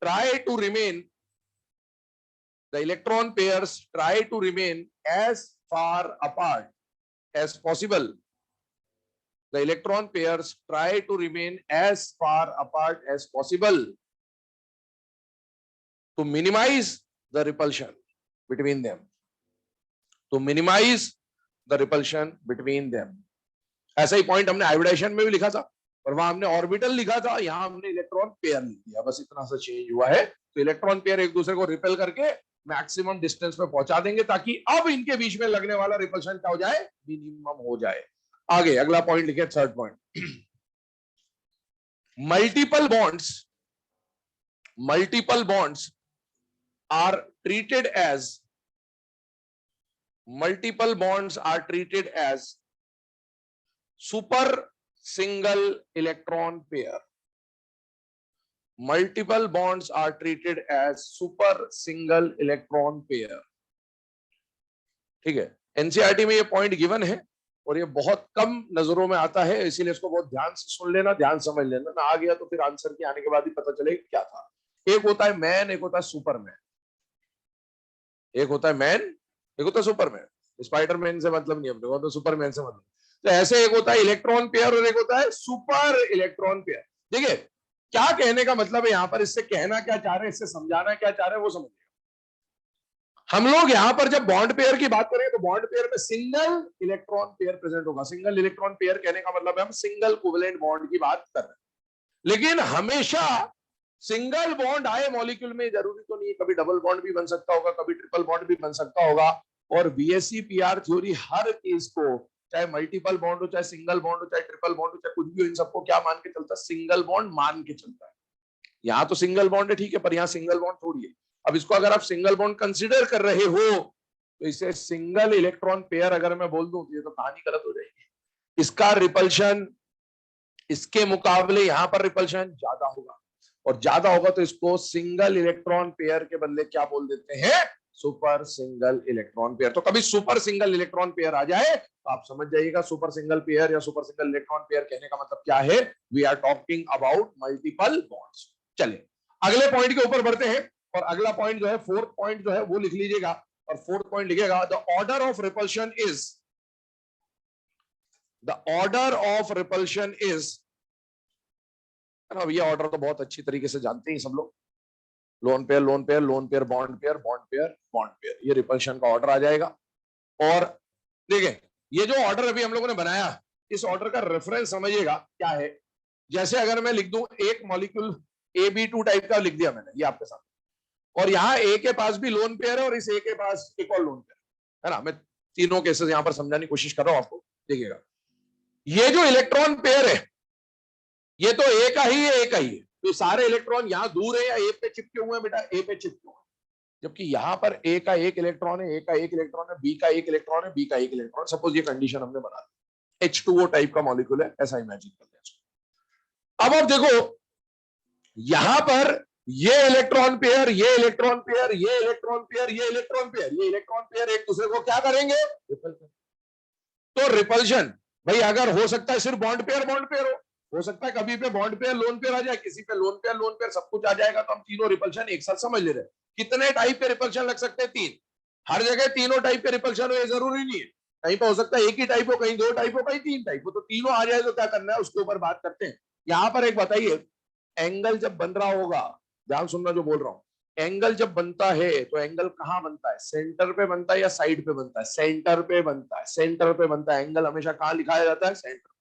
try to remain the electron pairs try to remain as far apart as possible. The electron pairs try to remain as far apart as possible to minimize the repulsion between them. To minimize the repulsion between them. ऐसा ही point हमने hybridisation में भी लिखा था, और वहां हमने orbital लिखा था, यहां हमने इलेक्ट्रॉन पेयर लिख दिया, बस इतना सा चेंज हुआ है। तो इलेक्ट्रॉन पेयर एक दूसरे को रिपेल करके मैक्सिमम डिस्टेंस पे पहुंचा देंगे, ताकि अब इनके बीच में लगने वाला रिपल्शन क्या हो जाए, मिनिमम हो जाए। आगे अगला पॉइंट लिखे, third point, multiple bonds are treated as super single electron pair. Multiple bonds are treated as super single electron pair। ठीक है, एनसीईआरटी में ये पॉइंट गिवन है और ये बहुत कम नजरों में आता है, इसीलिए इसको बहुत ध्यान से सुन लेना, ध्यान समझ लेना, ना आ गया तो फिर आंसर के आने के बाद ही पता चलेगा क्या था। एक होता है मैन, एक होता है सुपरमैन। एक होता है मैन, एक होता है सुपरमैन। स्पाइडरमैन से मतलब नहीं अपने को, तो सुपरमैन से मतलब। तो ऐसे एक होता है इलेक्ट्रॉन पेयर और एक होता है सुपर इलेक्ट्रॉन पेयर। देखिए क्या कहने का मतलब है यहां पर, इससे कहना क्या चाह रहे हैं, इससे समझाना क्या चाह रहे हैं, वो समझिए। हम लोग यहां पर जब बॉन्ड पेयर की बात करें तो बॉन्ड पेयर में सिंगल इलेक्ट्रॉन पेयर प्रेजेंट होगा। सिंगल इलेक्ट्रॉन पेयर कहने का मतलब है हम सिंगल कोवेलेंट बॉन्ड की बात कर रहे हैं। लेकिन हमेशा सिंगल बॉन्ड आए मॉलिक्यूल में, जरूरी तो नहीं है, कभी डबल बॉन्ड भी बन सकता होगा, कभी ट्रिपल बॉन्ड भी बन सकता होगा। और बीएससी पीआर थ्योरी हर केस को, चाहे मल्टीपल बॉन्ड हो, चाहे सिंगल बॉन्ड हो, चाहे ट्रिपल बॉन्ड हो, चाहे कुछ भी हो, इन सबको क्या मान के चलता है, सिंगल बॉन्ड मान के चलता है। यहाँ तो सिंगल बॉन्ड है, ठीक है, पर यहाँ सिंगल बॉन्ड थोड़ी है। अब इसको अगर आप सिंगल बॉन्ड कंसीडर कर रहे हो तो इसे सिंगल इलेक्ट्रॉन पेयर अगर मैं बोल दूं तो ये तो कहानी गलत हो जाएगी। इसका रिपल्शन इसके मुकाबले यहां पर रिपल्शन ज्यादा होगा, और ज्यादा होगा तो इसको सिंगल इलेक्ट्रॉन पेयर के बदले क्या बोल देते हैं, सुपर सिंगल इलेक्ट्रॉन पेयर। तो कभी सुपर सिंगल इलेक्ट्रॉन पेयर आ जाए तो आप समझ जाइएगा सुपर सिंगल पेयर या सुपर सिंगल इलेक्ट्रॉन पेयर कहने का मतलब क्या है, we are talking about multiple bonds. चलिए अगले पॉइंट के ऊपर बढ़ते हैं, और अगला पॉइंट जो है, फोर्थ पॉइंट जो है वो लिख लीजिएगा, और फोर्थ पॉइंट लिखेगा, the order of repulsion is, अब ये ऑर्डर तो बहुत अच्छी तरीके से जानते हैं सब लोग, lone pair lone pair lone pair bond pair bond pair bond pair, ये रिपल्शन का ऑर्डर आ जाएगा। और देखिए ये जो ऑर्डर अभी हम लोगों ने बनाया, इस ऑर्डर का रेफरेंस समझिएगा क्या है। जैसे अगर मैं लिख दूं एक मॉलिक्यूल AB2 टाइप का लिख दिया मैंने ये आपके साथ, और यहाँ ए के पास भी लोन पेयर है और इस ए के पास एक और लोन पेयर है ना। मैं तीनों केसेस यहां पर समझाने की कोशिश कर रहा हूं आपको, देखिएगा ये जो इलेक्ट्रॉन पेयर है ये तो ए का ही है, ए का ही है, तो सारे इलेक्ट्रॉन यहां दूर है या ए पे चिपके हुए हैं बेटा, ए पे चिपके हुए हैं। जबकि यहां पर ए का एक इलेक्ट्रॉन है, ए का एक इलेक्ट्रॉन है, बी का एक इलेक्ट्रॉन है, बी का एक इलेक्ट्रॉन। सपोज ये कंडीशन हमने बना दी, H2O टाइप का मॉलिक्यूल है, ऐसा इमेजिन कर लें। अब आप देखो यहां पर ये इलेक्ट्रॉन पेयर, ये इलेक्ट्रॉन पेयर, ये इलेक्ट्रॉन पेयर, ये इलेक्ट्रॉन पेयर, ये इलेक्ट्रॉन पेयर एक दूसरे को क्या करेंगे, रिपल करेंगे। तो रिपल्शन भाई अगर हो सकता है सिर्फ बॉन्ड पेयर हो सकता है कभी पे बॉन्ड पेयर लोन पेयर आ जाए, किसी पे लोन पेयर सब कुछ आ जाएगा, तो हम तीनों रिपल्शन एक साथ समझ ले रहे हैं। कितने टाइप के रिपल्शन लग सकते हैं, 3। हर जगह तीनों टाइप के रिपल्शन हो ये जरूरी नहीं है, कहीं पे हो सकता है एक ही टाइप हो, कहीं 2 टाइप हो, कहीं 3 टाइप हो। तो तीनों आ जाए तो क्या करना है उसके ऊपर बात करते हैं। यहां पर एक बताइए, एंगल जब बन रहा होगा, ध्यान सुनना जो बोल रहा हूं, एंगल जब बनता है तो एंगल कहां बनता है, सेंटर पे बनता है या साइड पे बनता है, सेंटर पे बनता है, सेंटर पे बनता है। एंगल हमेशा कहां लिखाया जाता है, सेंटर पे।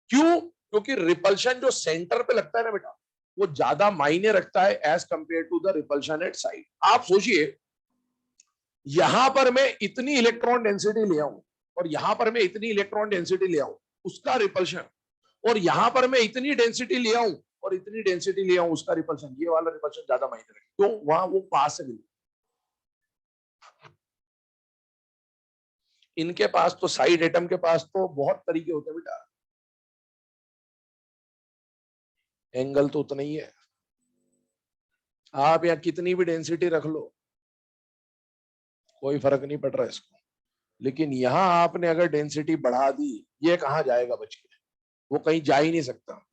क्यों, क्योंकि रिपल्शन जो सेंटर पे लगता है ना बेटा, वो ज्यादा मायने रखता है as compare to the repulsion at side. आप सोचिए यहां पर मैं इतनी इलेक्ट्रॉन डेंसिटी ले आऊं और यहां पर मैं इतनी इलेक्ट्रॉन डेंसिटी ले आऊं, उसका रिपल्शन, और यहां पर मैं इतनी डेंसिटी ले आऊं और इतनी डेंसिटी ले आऊं, उसका रिपल्शन, ये वाला रिपल्शन ज्यादा मायने रखता है। तो वहां वो पास है बिल्कुल। इनके पास तो साइड एटम के पास तो बहुत तरीके होते हैं बेटा, एंगल तो उतना ही है। आप यहां कितनी भी डेंसिटी रख लो कोई फर्क नहीं पड़ रहा इसको, लेकिन यहां आपने अगर डेंसिटी बढ़ा दी, ये कहां जाएगा बच के, वो कहीं जा ही नहीं सकता,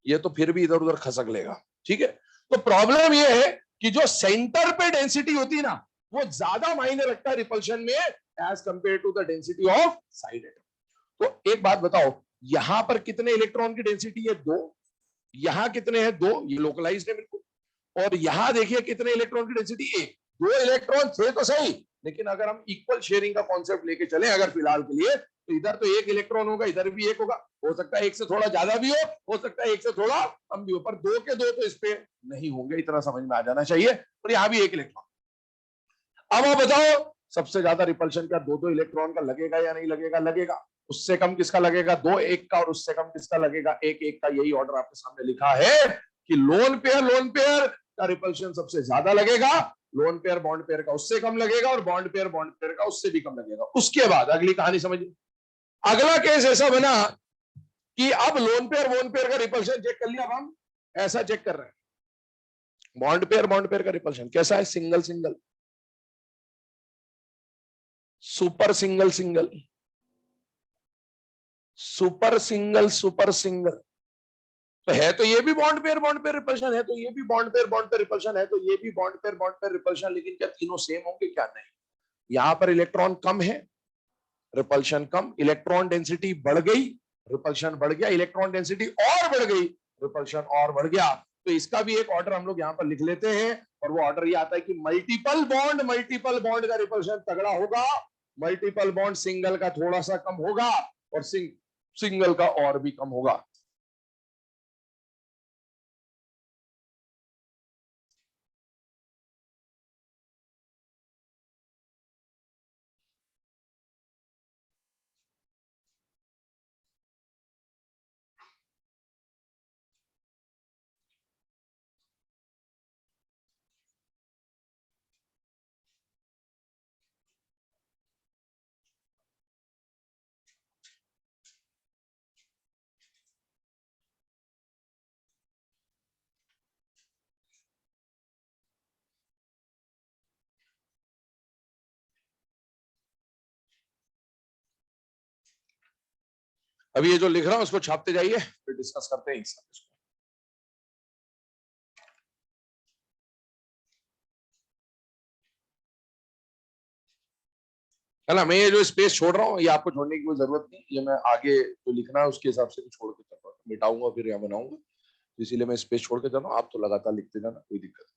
ये तो फिर भी इधर उधर खसक लेगा। ठीक है, तो प्रॉब्लम ये है कि जो सेंटर पे डेंसिटी होती है ना, वो ज्यादा मायने रखता है रिपल्शन में as compare to the density of side atom. तो एक बात बताओ, यहां पर कितने इलेक्ट्रॉन की डेंसिटी है? 2। यहां कितने हैं? 2, ये लोकलाइज्ड है बिल्कुल। और यहां देखिए कितने इलेक्ट्रॉन की डेंसिटी? 1। 2 इलेक्ट्रॉन थे तो सही, लेकिन अगर हम इक्वल शेयरिंग का कॉन्सेप्ट लेके चले अगर फिलहाल के लिए, तो इधर तो 1 इलेक्ट्रॉन होगा, इधर भी 1 होगा। हो सकता है 1 से थोड़ा ज्यादा भी हो सकता है 1 से थोड़ा कम भी हो, पर 2 के 2 तो इस पे नहीं होंगे, इतना समझ में आ जाना चाहिए। और यहां भी 1 इलेक्ट्रॉन। अब आप बताओ, सबसे ज्यादा रिपल्शन क्या 2-2 इलेक्ट्रॉन का लगेगा या नहीं लगेगा? लगेगा। उससे कम किसका लगेगा? 2 1 का। और उससे कम किसका लगेगा? 1 1 का। यही ऑर्डर आपके सामने लिखा है कि लोन पेयर का रिपल्शन सबसे ज्यादा लगेगा, लोन पेयर बॉन्ड पेयर का उससे कम लगेगा, और बॉन्ड पेयर का उससे भी कम लगेगा। उसके बाद अगली कहानी समझिए। अगला केस ऐसा बना कि अब लोन पेयर बॉन्ड पेयर का रिपल्शन चेक कर लिया। अब हम ऐसा चेक कर रहे हैं, बॉन्ड पेयर का रिपल्शन कैसा है? Single single, super single single, super single. तो है तो ये भी बॉन्ड पेयर रिपल्शन है, तो ये भी बॉन्ड पेयर रिपल्शन है, तो ये भी बॉन्ड पेयर रिपल्शन। लेकिन क्या तीनों सेम होंगे? क्या नहीं। यहां पर इलेक्ट्रॉन कम है, रिपल्शन कम। इलेक्ट्रॉन डेंसिटी बढ़ गई, रिपल्शन बढ़ गया। इलेक्ट्रॉन डेंसिटी और बढ़ गई, रिपल्शन और बढ़ गया। तो इसका भी एक ऑर्डर हम लोग यहां पर लिख लेते हैं, और वो ऑर्डर ये आता है कि मल्टीपल बॉन्ड का रिपल्शन तगड़ा होगा, मल्टीपल बॉन्ड सिंगल का थोड़ा सा कम होगा, और सिंगल का और भी कम होगा। अभी ये जो लिख रहा हूं उसको छापते जाइए, फिर डिस्कस करते हैं एक साथ इसको। है ना? मैं ये जो स्पेस छोड़ रहा हूँ, ये आपको छोड़ने की कोई जरूरत नहीं। ये मैं आगे जो लिखना है उसके हिसाब से भी छोड़ के चल रहा हूँ, मिटाऊंगा फिर यहाँ बनाऊंगा। तो इसीलिए मैं स्पेस छोड़ के चल रहा हूँ, आप तो लगातार लिखते जाना, कोई दिक्कत नहीं।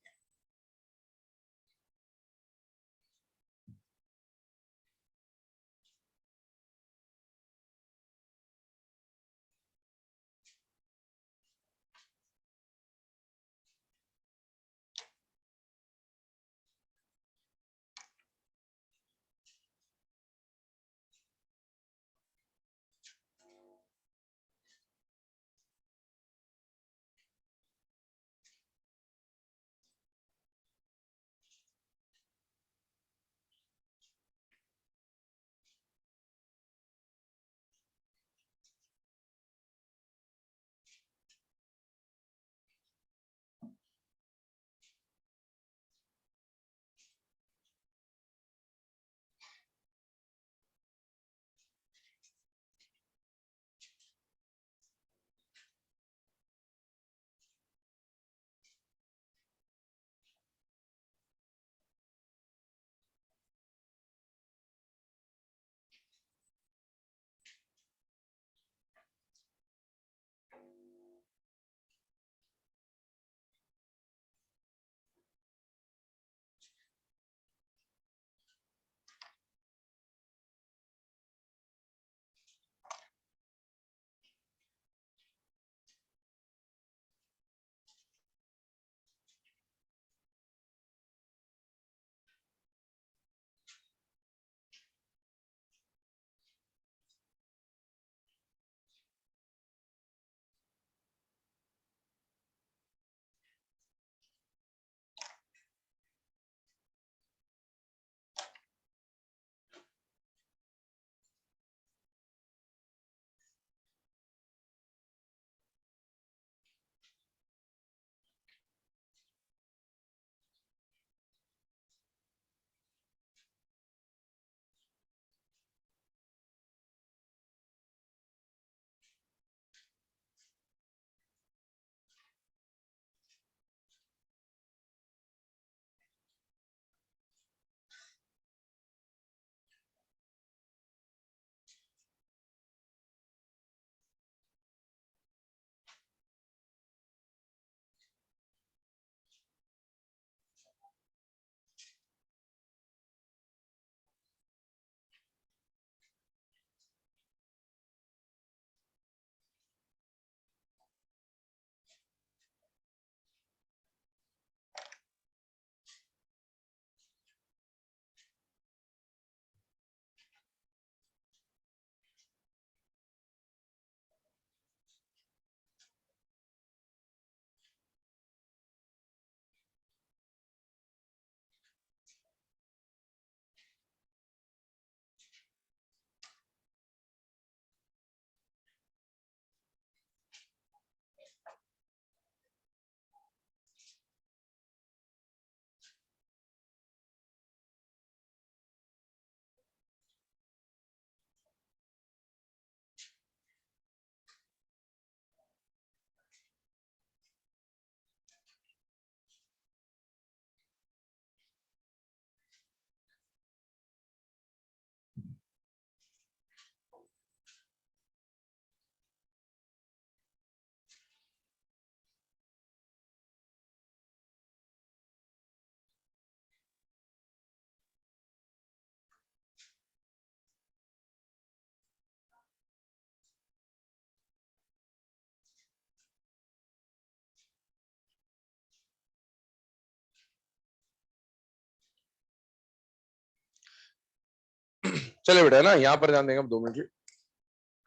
चलिए बेटा, है ना, यहाँ पर ध्यान देंगे हम 2 मिनट।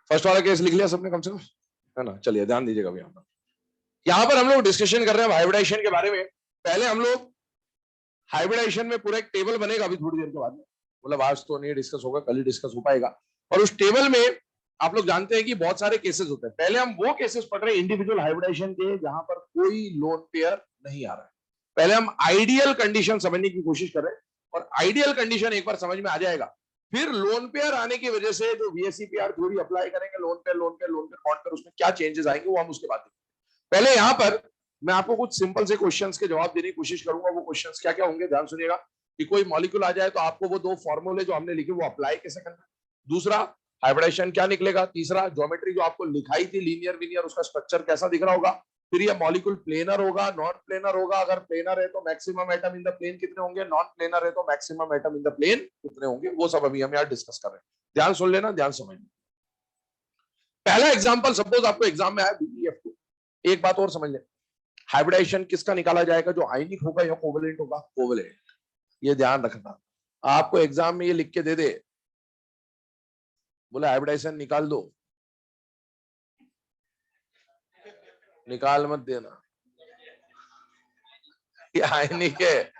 फर्स्ट वाला केस लिख लिया सबने कम से कम, है ना? चलिए ध्यान दीजिएगा अभी यहाँ पर हम लोग डिस्कशन कर रहे हैं हाइब्रिडाइजेशन के बारे में। पहले हम लोग हाइब्रिडाइजेशन में पूरा एक टेबल बनेगा अभी थोड़ी देर के बाद में, मतलब आज तो नहीं डिस्कस होगा, कल ही डिस्कस हो पाएगा। और उस टेबल में आप लोग जानते हैं कि बहुत सारे केसेस होते हैं। पहले हम वो केसेस पढ़ रहे हैं इंडिविजुअल हाइब्रिडाइजेशन के जहां पर कोई लोन पेयर नहीं आ रहा है। पहले हम आइडियल कंडीशन समझने की कोशिश कर रहे हैं, और आइडियल कंडीशन एक बार समझ में आ जाएगा, फिर लोन पेयर आने की वजह से जो VSEPR थ्योरी अप्लाई करेंगे, लोन पेयर बॉन्ड पेयर, उसमें क्या चेंजेस आएंगे वो हम उसके बाद देखेंगे। पहले यहाँ पर मैं आपको कुछ सिंपल से क्वेश्चंस के जवाब देने की कोशिश करूंगा। वो क्वेश्चंस क्या क्या होंगे ध्यान सुनिएगा। कि कोई मॉलिक्यूल आ जाए तो आपको वो 2 फॉर्मूले जो हमने लिखे वो अप्लाई कैसे करना है, दूसरा हाइब्रिडाइजेशन क्या निकलेगा, तीसरा ज्योमेट्री जो आपको लिखाई थी लीनियर विनियर, उसका स्ट्रक्चर कैसा दिख रहा होगा, फिर ये मॉलिक्यूल प्लेनर होगा नॉन प्लेनर होगा, अगर प्लेनर है तो maximum atom in the plane कितने होंगे, नॉन प्लेनर है तो maximum atom in the plane कितने होंगे, वो सब अभी हम यहाँ डिस्कस कर रहे हैं। ध्यान सुन लेना, ध्यान समझना। पहला एग्जाम्पल, सपोज आपको एग्जाम में आया BeF2। एक बात और समझ ले, हाइब्रिडाइजेशन किसका निकाला जाएगा, जो आयनिक होगा या कोवेलेंट होगा, कोवेलेंट। ये ध्यान रखना। आपको एग्जाम में ये लिख के दे दे, बोले हाइब्रिडाइजेशन निकाल दो, निकाल मत देना, ये आयनिक है,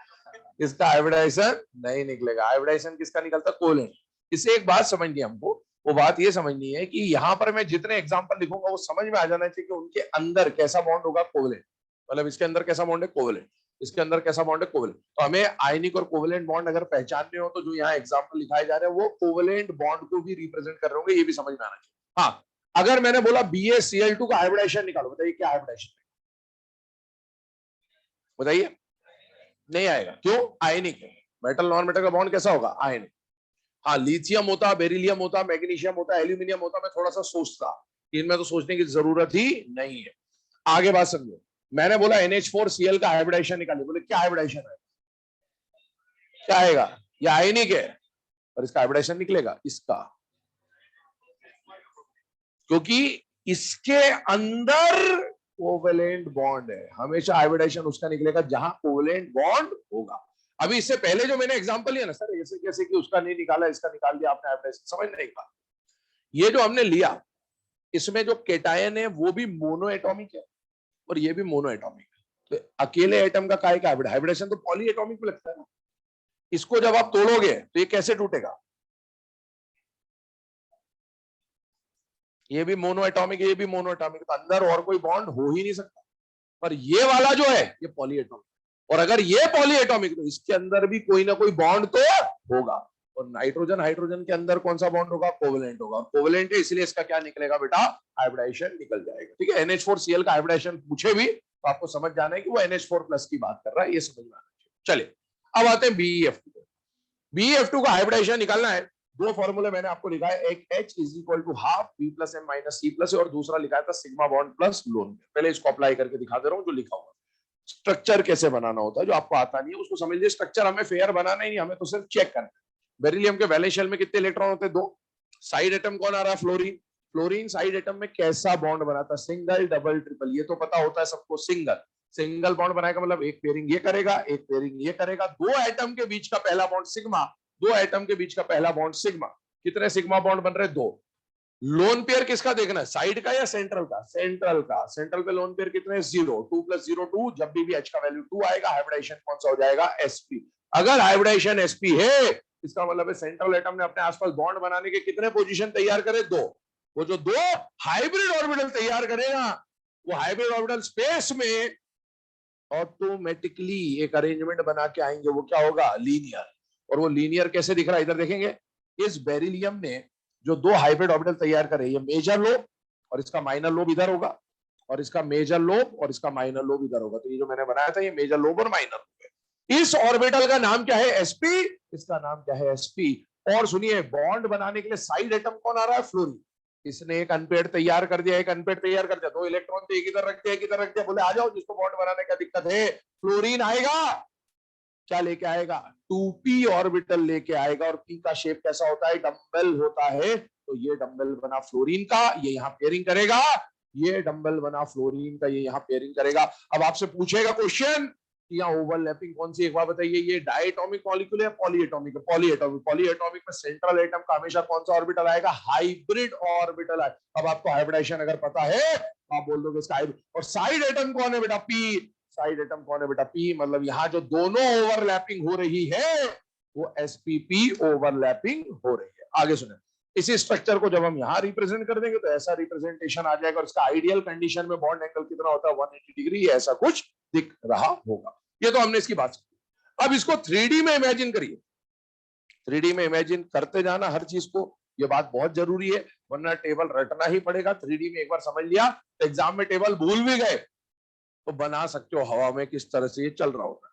इसका हाइब्रिडाइजेशन नहीं निकलेगा। हाइब्रिडाइजेशन किसका निकलता, कोवेलेंट। इससे एक बात समझनी है हमको, वो बात ये समझनी है कि यहाँ पर मैं जितने एग्जाम्पल लिखूंगा वो समझ में आ जाना चाहिए कि उनके अंदर कैसा बॉन्ड होगा, कोवेलेंट। मतलब इसके अंदर कैसा बॉन्ड है, कोवेलेंट, इसके अंदर कैसा बॉन्ड है, कोवेलेंट। तो हमें आयनिक और कोवेलेंट बॉन्ड अगर पहचानने हो तो जो यहाँ एग्जाम्पल लिखाए जा रहे हैं वो कोवेलेंट बॉन्ड को भी रिप्रेजेंट कर रहे होंगे, ये भी समझ में आना चाहिए। हाँ, अगर मैंने बोला BaCl2 का हाइब्रिडाइजेशन निकालो, बताइए क्या हाइब्रिडाइजेशन, बताइए। नहीं आएगा, क्यों, आयनिक है। मेटल नॉन मेटल का बॉन्ड कैसा होगा, आयनिक। हाँ, लिथियम होता, बेरिलियम होता, मैग्नीशियम होता, एल्यूमिनियम होता, मैं थोड़ा सा सोचता, इनमें तो सोचने की जरूरत ही नहीं है। आगे बात समझो, मैंने बोला NH4Cl का हाइब्रिडाइजेशन निकालिए, बोले क्या हाइब्रिडाइजेशन है, क्या आएगा, ये आयनिक है, और इसका हाइब्रिडाइजेशन निकलेगा इसका, क्योंकि इसके अंदर कोवेलेंट बॉन्ड है। हमेशा हाइब्रिडाइजेशन उसका निकलेगा जहां कोवेलेंट बॉन्ड होगा। अभी इससे पहले जो मैंने एग्जांपल लिया ना सर, ऐसे कैसे कि उसका नहीं निकाला इसका निकाल दिया आपने, हाइब्रिडाइजेशन समझ नहीं पा। ये जो हमने लिया, इसमें जो केटायन है वो भी मोनो एटॉमिक है और ये भी मोनो एटॉमिक है। तो अकेले एटम का काय का हाइब्रिडाइजेशन तो पॉली एटॉमिक में लगता है ना। इसको जब आप तोड़ोगे तो ये कैसे टूटेगा, ये भी मोनो एटॉमिक है, ये भी मोनो एटॉमिक, तो अंदर और कोई बॉन्ड हो ही नहीं सकता। पर ये वाला जो है ये पॉली एटॉमिक, और अगर ये पॉली एटॉमिक तो इसके अंदर भी कोई ना कोई बॉन्ड तो होगा। और नाइट्रोजन हाइड्रोजन के अंदर कौन सा बॉन्ड होगा, कोवेलेंट होगा। कोवेलेंट है इसलिए इसका क्या निकलेगा बेटा, हाइब्रिडाइजेशन निकल जाएगा। ठीक है, NH4Cl का हाइब्रिडाइजेशन पूछे भी तो आपको समझ जाना है कि वो NH4+ की बात कर रहा है, ये समझ में आना चाहिए। चलिए अब आते हैं BeF2। BeF2 का हाइब्रिडाइजेशन निकालना है। 2 फॉर्मूले मैंने आपको लिखा है, एक H = ½ B+M - C+ और दूसरा लिखा था सिग्मा बॉन्ड प्लस लोन। पहले इसको अप्लाई करके दिखा दे रहा हूं जो लिखा हुआ। स्ट्रक्चर कैसे बनाना होता है, जो आपको आता नहीं है उसको समझ लीजिए। स्ट्रक्चर हमें फेयर बनाना ही नहीं, हमें तो सिर्फ चेक करना है। बेरिलियम के वैलेंस शेल में कितने इलेक्ट्रॉन होते हैं, 2। साइड एटम कौन आ रहा है, फ्लोरीन। फ्लोरीन साइड एटम में कैसा बॉन्ड बनाता है, सिंगल डबल ट्रिपल, ये तो पता होता है सबको। सिंगल सिंगल बॉन्ड बनाएगा मतलब एक पेयरिंग ये करेगा, एक पेयरिंग ये करेगा। 2 एटम के बीच का पहला बॉन्ड सिग्मा, 2 एटम के बीच का पहला बॉन्ड सिग्मा। कितने सिग्मा बॉन्ड बन रहे, 2। लोन पेयर किसका देखना है, साइड का या सेंट्रल का, सेंट्रल का। सेंट्रल पे लोन पेयर कितने, 0। 2 + 0 2, जब भी H का वैल्यू 2 आएगा हाइब्रिडाइजेशन कौन सा हो जाएगा, sp। अगर हाइब्रिडाइजेशन sp है इसका मतलब है सेंट्रल एटम ने अपने आसपास बॉन्ड बनाने के कितने पोजीशन तैयार करे, 2। वो जो 2 हाइब्रिड ऑर्बिटल तैयार करेगा वो हाइब्रिड ऑर्बिटल स्पेस में ऑटोमेटिकली एक अरेंजमेंट बना के आएंगे, वो क्या होगा, लीनियर। और वो लीनियर कैसे दिख रहा है, इधर देखेंगे। इस बेरिलियम ने जो 2 हाइब्रिड ऑर्बिटल तैयार करे, ये मेजर लोब और इसका माइनर लोब इधर होगा, और इसका मेजर लोब और इसका माइनर लोब इधर होगा। तो ये जो मैंने बनाया था ये मेजर लोब और माइनर लोब है। इस ऑर्बिटल का नाम क्या है, sp। इसका नाम क्या है, sp। और सुनिए, बॉन्ड बनाने के लिए साइड एटम कौन आ रहा है, फ्लोरीन। इसने एक अनपेयर तैयार कर दिया, एक अनपेयर तैयार कर दिया। 2 इलेक्ट्रॉन तो एक इधर रख दिया, एक इधर रख दिया। बोले आ जाओ, जिसको बॉन्ड बनाने का दिक्कत है, फ्लोरीन आएगा। क्या लेके आएगा, 2p ऑर्बिटल लेके आएगा। और p का शेप कैसा होता है, डंबल होता है। तो ये डंबल बना फ्लोरीन का, ये यहाँ पेयरिंग करेगा। ये डंबल बना फ्लोरीन का, ये यहाँ पेयरिंग करेगा। अब आपसे पूछेगा क्वेश्चन यहाँ ओवरलैपिंग कौन सी, एक बार बताइए, ये डायटोमिक मॉलिक्यूल है पॉलीएटॉमिक है? पॉलीएटॉमिक। पॉलीएटॉमिक में सेंट्रल एटम का हमेशा कौन सा ऑर्बिटल आएगा? हाइब्रिड ऑर्बिटल आएगा। अब आपको हाइब्रिडेशन अगर पता है आप बोल दोगे इसका हाइब्रिड। और साइड एटम कौन है बेटा? पी। साइड एटम कौन है बेटा? पी। मतलब यहाँ जो दोनों ओवरलैपिंग हो रही है वो spp ओवरलैपिंग हो रही है। आगे सुने, इसी स्ट्रक्चर को जब हम यहां रिप्रेजेंट कर देंगे तो ऐसा रिप्रेजेंटेशन आ जाएगा और इसका आइडियल कंडीशन में बॉन्ड एंगल कितना होता है? 180 डिग्री, ऐसा कुछ दिख रहा होगा। ये तो हमने इसकी बात की। अब इसको 3D में इमेजिन करिए। 3D में इमेजिन करते जाना हर चीज को, ये बात बहुत जरूरी है, वरना टेबल रटना ही पड़ेगा। 3D में एक बार समझ लिया तो एग्जाम में टेबल भूल भी गए तो बना सकते हो हवा में किस तरह से ये चल रहा होगा।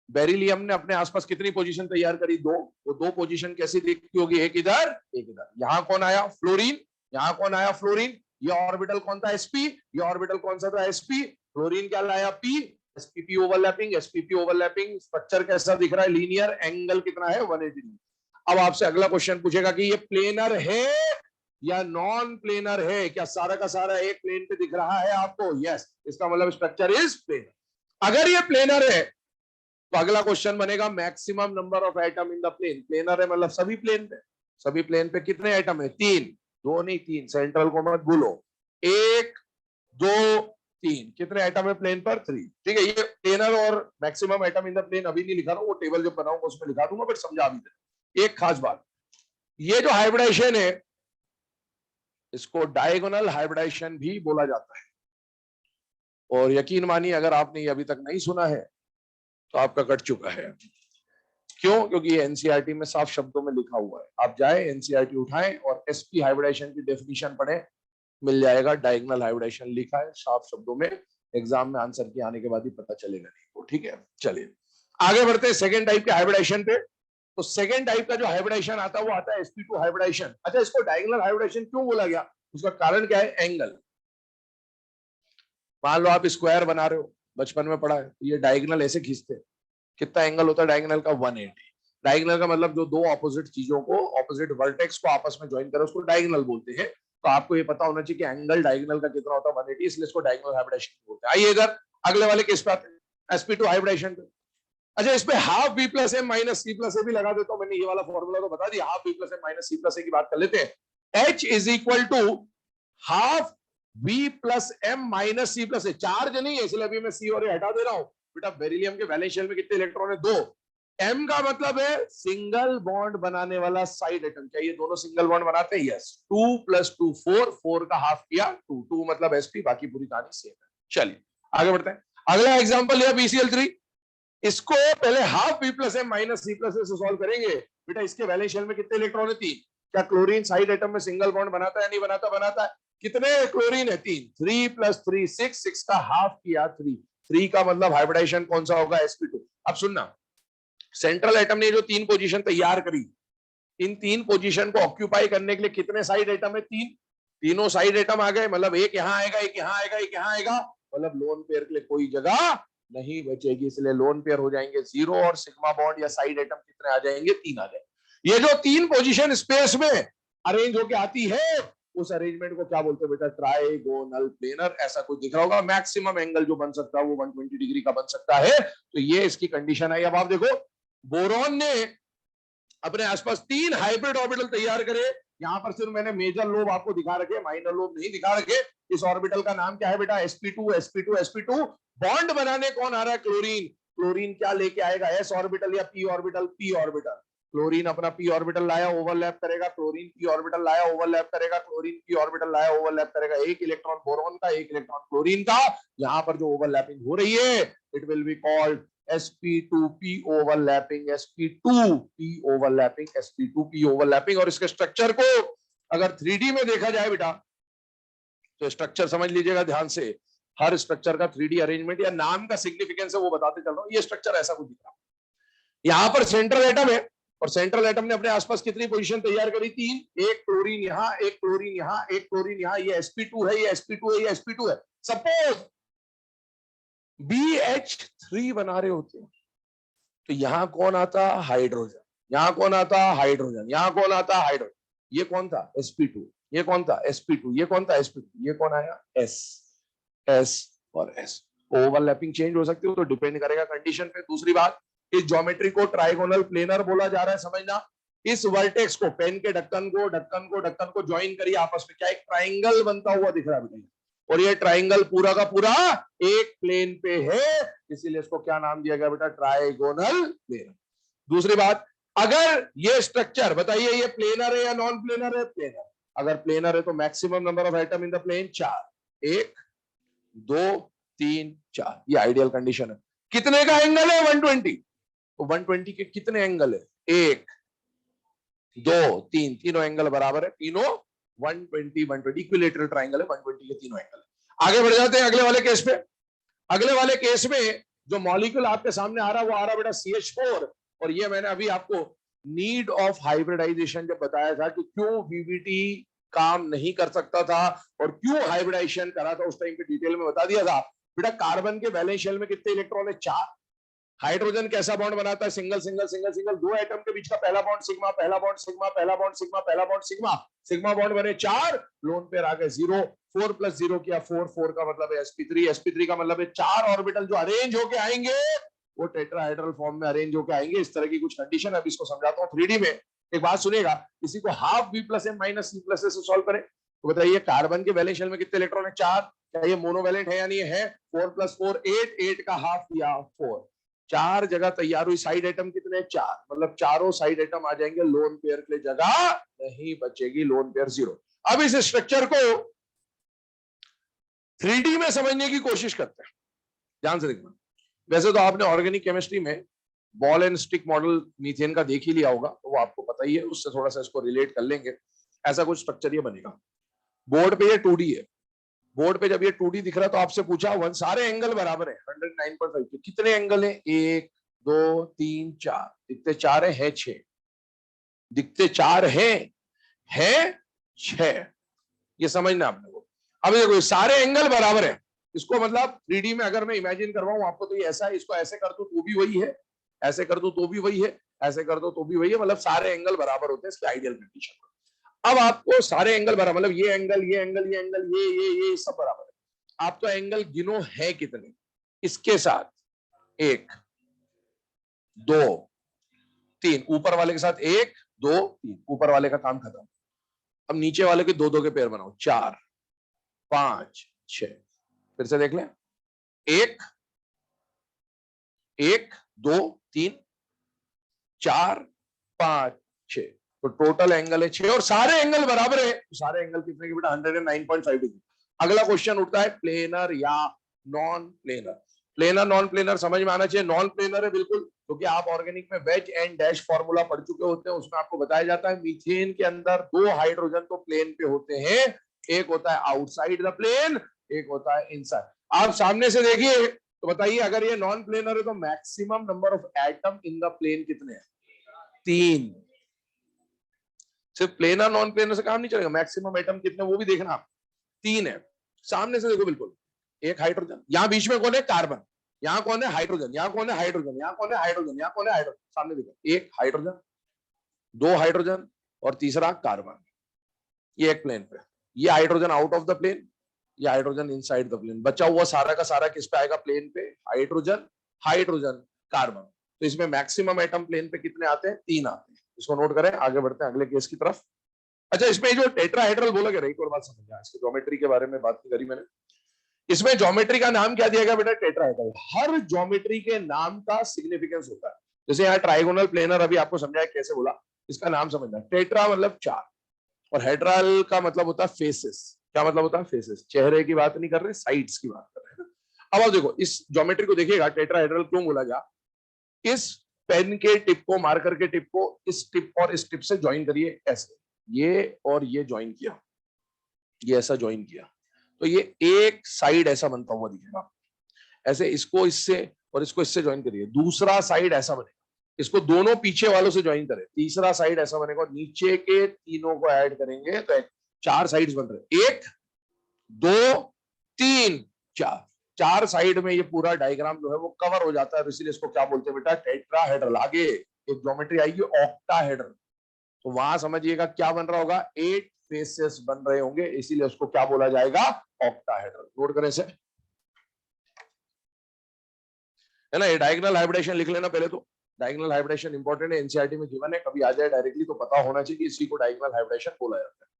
बेरिलियम ने अपने आसपास कितनी पोजीशन तैयार करी? दो। वो दो पोजीशन कैसी दिखती होगी? एक इधर एक इधर। यहां कौन आया? फ्लोरीन। यहां कौन आया? फ्लोरीन। ये ऑर्बिटल कौन था? sp। ये ऑर्बिटल कौन सा था? sp। फ्लोरीन क्या लाया? p। spp overlapping. spp overlapping. Structure कैसा दिख रहा है? लीनियर। एंगल कितना है? 180। अब आपसे अगला क्वेश्चन पूछेगा कि ये प्लेनर है या नॉन प्लेनर है? क्या सारा का सारा एक प्लेन पे दिख रहा है आपको? यस, इसका मतलब स्ट्रक्चर इज प्लेनर। अगर ये प्लेनर है तो अगला क्वेश्चन बनेगा maximum number of atom in the plane. Planar है मतलब सभी प्लेन पे। सभी प्लेन पे कितने एटम है? 3। 2 नहीं 3, सेंट्रल को मत भूलो। 1 2 3। कितने एटम है प्लेन पर? 3। ठीक है, ये प्लेनर और maximum atom in the plane अभी नहीं लिखा रहा हूं, वो टेबल जब बनाऊंगा उसमें लिखा दूंगा, बट समझा भी दे। एक खास बात, ये जो हाइब्रिडेशन है इसको डायगोनल हाइब्रिडेशन भी बोला जाता है। और यकीन मानिए अगर आपने ये अभी तक नहीं सुना है तो आपका कट चुका है। क्यों? क्योंकि ये एनसीईआरटी में साफ शब्दों में लिखा हुआ है। आप जाए एनसीईआरटी उठाएं और एसपी हाइब्रिडेशन की डेफिनेशन पढ़ें, मिल जाएगा। डायगोनल हाइब्रिडेशन लिखा है साफ शब्दों में, एग्जाम में आंसर के आने के बाद ही पता चलेगा नहीं को। ठीक है, चलिए आगे बढ़ते हैं सेकेंड टाइप के हाइब्रिडेशन पे। तो सेकेंड टाइप का जो हाइब्रिडेशन आता है वो आता है sp2 हाइब्रिडेशन। अच्छा, इसको डायगोनल हाइब्रिडेशन क्यों बोला गया? उसका कारण क्या है? एंगल। मान लो आप स्क्वायर बना रहे हो, बचपन में पढ़ा है, ये डायगोनल ऐसे खींचते हैं, कितना एंगल होता है डायगोनल का? 180। डायगोनल का मतलब जो दो ऑपोजिट चीजों को, ऑपोजिट वर्टेक्स को आपस में ज्वाइन करे उसको डायगोनल बोलते हैं। तो आपको ये पता होना चाहिए कि एंगल डायगोनल का कितना होता है? 180, इसलिए इसको डायगोनल हाइब्रिडेशन बोलते हैं। आइए इधर अगले वाले केस पे आते हैं, sp2 हाइब्रिडेशन पे। अच्छा, इस पे half b plus M minus C plus A भी लगा देता हूं। मैंने ये वाला फॉर्मूला तो बता दिया। Half b plus M minus C plus A की बात कर लेते हैं। h is equal to half b plus M minus C plus A. Charge नहीं है इसलिए अभी मैं सी और ए हटा दे रहा हूं। बेटा बेरिलियम के वैलेंस शेल में कितने इलेक्ट्रॉन है? 2। m का मतलब है सिंगल बॉन्ड बनाने वाला साइड एटम। क्या ये दोनों सिंगल बॉन्ड बनाते हैं? यस। 2 + 2 4, 4 का हाफ किया 2, 2 मतलब sp, बाकी पूरी कहानी सेम है। चलिए आगे बढ़ते हैं। अगला एग्जांपल लिया BCl3। इसको पहले half b plus M minus C plus A से सॉल्व करेंगे। बेटा इसके वैलेंस शेल में कितने इलेक्ट्रॉन है? 3। क्या क्लोरीन साइड एटम में सिंगल बॉन्ड बनाता है? नहीं बनाता? बनाता है। कितने क्लोरीन है? 3। 3 + 3 6, 6 का हाफ किया 3। 3 का मतलब हाइब्रिडेशन कौन सा होगा? sp2। अब सुनना, सेंट्रल एटम ने जो 3 पोजीशन तैयार करी, इन 3 पोजीशन को ऑक्यूपाई करने के लिए कितने साइड एटम है? 3। तीनों साइड एटम आ गए, मतलब एक यहां आएगा, एक यहां आएगा, एक यहां आएगा, मतलब लोन पेयर के लिए कोई जगह नहीं बचेगी, इसलिए लोन पेयर हो जाएंगे 0 और सिग्मा बॉन्ड या साइड एटम कितने आ जाएंगे? 3 आ जाएंगे। ये जो 3 पोजीशन स्पेस में अरेंज होके आती है उस अरेंजमेंट को क्या बोलते हैं बेटा? Trigonal planar. ऐसा कुछ दिख रहा होगा। मैक्सिमम एंगल जो बन सकता है वो 120 डिग्री का बन सकता है। तो ये इसकी कंडीशन है। अब आप देखो, बोरॉन ने अपने आसपास 3 हाइब्रिड ऑर्बिटल तैयार करे। यहां पर सिर्फ मैंने मेजर लोब आपको दिखा रखे, माइनर लोब नहीं दिखा रखे। इस ऑर्बिटल का नाम क्या है बेटा? sp2 sp2 sp2। बॉन्ड बनाने कौन आ रहा है? क्लोरीन। क्लोरीन क्या लेके आएगा? s ऑर्बिटल या p orbital? p orbital. Chlorine अपना p ऑर्बिटल लाया, ओवरलैप करेगा। क्लोरीन p ऑर्बिटल लाया, ओवरलैप करेगा। क्लोरीन p ऑर्बिटल लाया, ओवरलैप करेगा। एक इलेक्ट्रॉन बोरॉन का, एक इलेक्ट्रॉन क्लोरीन का। यहां पर जो ओवरलैपिंग हो रही है it will be called sp2p overlapping, sp2p overlapping, sp2p overlapping. और इसके स्ट्रक्चर को अगर 3D में देखा जाए बेटा तो स्ट्रक्चर समझ लीजिएगा ध्यान से। हर स्ट्रक्चर का 3D अरेंजमेंट या नाम का सिग्निफिकेंस है वो बताते चल रहा हूं। ये स्ट्रक्चर ऐसा कुछ दिख रहा है। यहां पर सेंट्रल एटम है और सेंट्रल एटम ने अपने आसपास कितनी पोजीशन तैयार करी? 3। एक क्लोरीन यहां, एक क्लोरीन यहां, एक क्लोरीन यहां। ये sp2 है, ये sp2 है, ये sp2 है। सपोज BH3 बना रहे होते हैं तो यहां कौन आता? हाइड्रोजन। यहां कौन आता? हाइड्रोजन। यहां कौन आता? हाइड्रोजन। ये कौन था? sp2। ये कौन था? sp2। ये कौन था? sp2। ये कौन आया? s। s और s। ओवरलैपिंग चेंज हो सकती है, तो डिपेंड करेगा कंडीशन पे। दूसरी बात, इस ज्योमेट्री को ट्राइगोनल प्लेनर बोला जा रहा है, समझना। इस वर्टेक्स को, पेन के ढक्कन को ज्वाइन करिए आपस में, क्या एक ट्राइंगल बनता हुआ दिख रहा है, और ये ट्राइंगल पूरा का पूरा एक प्लेन पे है, इसीलिए इसको क्या नाम दिया गया बेटा, ट्राइगोनल प्लेन। दूसरी बात, अगर ये स्ट्रक्चर बताइए ये प्लेनर है या नॉन प्लेनर है, प्लेनर। अगर प्लेनर है तो maximum number of atom in the plane 4, 1 2 3 4, ये आइडियल कंडीशन है। कितने का एंगल है, 120, तो 120 के कितने एंगल है, 1 2 3, तीनों एंगल बराबर है, तीनों 120 120 इक्विलेटरल ट्राइंगल है, 120 के तीनों एंगल। आगे बढ़ जाते हैं अगले वाले केस पे। अगले वाले केस में जो मॉलिक्यूल आपके सामने आ रहा है वो आ रहा बेटा CH4, और ये मैंने अभी आपको नीड ऑफ हाइब्रिडाइजेशन जब बताया था कि क्यों वीवीटी काम नहीं कर सकता था और क्यों हाइब्रिडाइजेशन करा था, उस टाइम पे डिटेल में बता दिया था। बेटा कार्बन के वैलेंस शेल में कितने इलेक्ट्रॉन है, 4। हाइड्रोजन कैसा बॉन्ड बनाता है, सिंगल सिंगल सिंगल सिंगल, दो एटम के बीच का पहला बॉन्ड सिग्मा, पहला बॉन्ड सिग्मा, पहला बॉन्ड सिग्मा, पहला बॉन्ड सिग्मा, सिग्मा बॉन्ड बने 4, लोन पेयर आ गए 0, 4 + 0 किया 4, 4 का मतलब है sp3, sp3 का मतलब है 4 ऑर्बिटल जो अरेंज होके आएंगे वो टेट्राहेड्रल फॉर्म में अरेंज होके आएंगे, इस तरह की कुछ कंडीशन। अब इसको समझाता हूँ 3D में। एक बात सुनिएगा, इसी को half v + m - c + a से सॉल्व करें तो बताइए कार्बन के वैलेंस शेल में कितने इलेक्ट्रॉन है, 4। क्या ये मोनोवैलेंट है या नहीं है, 4 + 4 8, 8 का हाफ किया 4, 4 जगह तैयार हुई, साइड आइटम कितने, 4, मतलब चारों साइड आइटम आ जाएंगे, लोन पेयर के लिए जगह नहीं बचेगी, लोन पेयर 0। अब इस स्ट्रक्चर को 3D में समझने की कोशिश करते हैं, ध्यान से देखना। वैसे तो आपने ऑर्गेनिक केमिस्ट्री में ball and stick model methane का देख ही लिया होगा, तो वो आपको पता ही है, उससे थोड़ा सा इसको रिलेट कर लेंगे। ऐसा कुछ स्ट्रक्चर ये बनेगा, बोर्ड पे ये 2D है, बोर्ड पे जब ये 2D दिख रहा है तो आपसे पूछा वन सारे एंगल बराबर है 109.5 के, कितने एंगल है, 1 2 3 4, दिखते 4 है 6, दिखते 4 है 6, ये समझना आपने को। अब देखो सारे एंगल बराबर है, इसको मतलब 3D में अगर मैं इमेजिन करवाऊं आपको तो ये ऐसा है, इसको ऐसे कर दो तो भी वही है, ऐसे कर दो तो भी वही है, ऐसे कर दो तो भी वही है, मतलब सारे एंगल बराबर होते हैं इसकी आइडियल कंडीशन। अब आपको सारे एंगल बराबर, मतलब ये एंगल ये एंगल ये एंगल ये सब बराबर है, आप तो एंगल गिनो है कितने, इसके साथ 1 2 3, ऊपर वाले के साथ 1 2 3, ऊपर वाले का काम खत्म। अब नीचे वाले के 2 2 के पेयर बनाओ, 4 5 6, फिर से देख लें, 1 1 2 3 4 5 6, तो टोटल एंगल है 6 और सारे एंगल बराबर है, तो सारे एंगल कितने के बेटा, 109.5 डिग्री। अगला क्वेश्चन उठता है प्लेनर या non planar. Planar non planar समझ में आना चाहिए, नॉन प्लेनर है बिल्कुल, क्योंकि आप ऑर्गेनिक में वेज एंड डैश फॉर्मूला पढ़ चुके होते हैं, उसमें आपको बताया जाता है मीथेन के अंदर 2 हाइड्रोजन तो प्लेन पे होते हैं, एक होता है आउटसाइड द प्लेन, एक होता है इनसाइड। आप सामने से देखिए तो बताइए अगर ये नॉन प्लेनर है तो maximum number of atom in the plane कितने हैं, 3। सिर्फ प्लेनर नॉन प्लेनर से काम नहीं चलेगा, मैक्सिमम एटम कितने वो भी देखना आप, 3 है। सामने से देखो बिल्कुल, एक हाइड्रोजन, यहां बीच में कौन है, कार्बन, यहां कौन है हाइड्रोजन, यहां कौन है हाइड्रोजन, यहां कौन है हाइड्रोजन, यहां कौन है हाइड्रोजन, सामने देखो, एक हाइड्रोजन 2 हाइड्रोजन और तीसरा कार्बन, ये एक प्लेन पे, ये hydrogen out of the plane, ये हाइड्रोजन इनसाइड द प्लेन, बचा हुआ सारा का सारा किस पे आएगा, प्लेन पे, हाइड्रोजन हाइड्रोजन कार्बन। तो इसमें मैक्सिमम एटम प्लेन पे कितने आते हैं, 3 आते हैं, इसको नोट करें, आगे बढ़ते हैं अगले केस की तरफ। अच्छा, इसमें जो टेट्राहेड्रल बोला गया, एक और बात समझना, इसकी ज्योमेट्री के बारे में बात नहीं करी मैंने, इसमें ज्योमेट्री का नाम क्या दिया गया बेटा, टेट्राहेड्रल। हर ज्योमेट्री के नाम का सिग्निफिकेंस होता है, जैसे यहाँ ट्राइगोनल प्लेनर अभी आपको समझाया कैसे बोला, इसका नाम समझना, टेट्रा मतलब 4 और हेड्रल का मतलब होता है फेसेस। क्या मतलब होता है, फेसेस, चेहरे की बात नहीं कर रहे, साइड्स की बात कर रहे हैं। अब आप देखो इस ज्योमेट्री को देखिएगा, टेट्राहेड्रल क्यों बोला गया, इस पेन के टिप को, मार्कर के टिप को इस टिप और इस टिप से ज्वाइन करिए, ऐसे ये और ये ज्वाइन किया, ये ऐसा ज्वाइन किया, तो ये एक साइड ऐसा बनता हुआ दिखेगा, ऐसे इसको इससे और इसको इससे ज्वाइन करिए, दूसरा साइड ऐसा बनेगा, इसको दोनों पीछे वालों से ज्वाइन करें, तीसरा साइड ऐसा बनेगा, और नीचे के तीनों को ऐड करेंगे तो 4 साइड्स बन रहे, 1 2 3 4, 4 साइड में ये पूरा डायग्राम जो है वो कवर हो जाता है, इसीलिए इसको क्या बोलते हैं बेटा, टेट्राहेड्रल। आगे एक ज्योमेट्री आएगी ऑक्टाहेड्रल, तो वहां समझिएगा क्या बन रहा होगा, 8 फेसेस बन रहे होंगे, इसीलिए उसको क्या बोला जाएगा, ऑक्टाहेड्रल। नोट करें इसे। है ना। ये डायगोनल हाइब्रिडेशन लिख लेना पहले तो, डायगोनल हाइब्रिडेशन इंपॉर्टेंट है, एनसीईआरटी में गिवन है, कभी आ जाए डायरेक्टली तो पता होना चाहिए कि इसी को डायगोनल हाइब्रिडेशन बोला जाता है।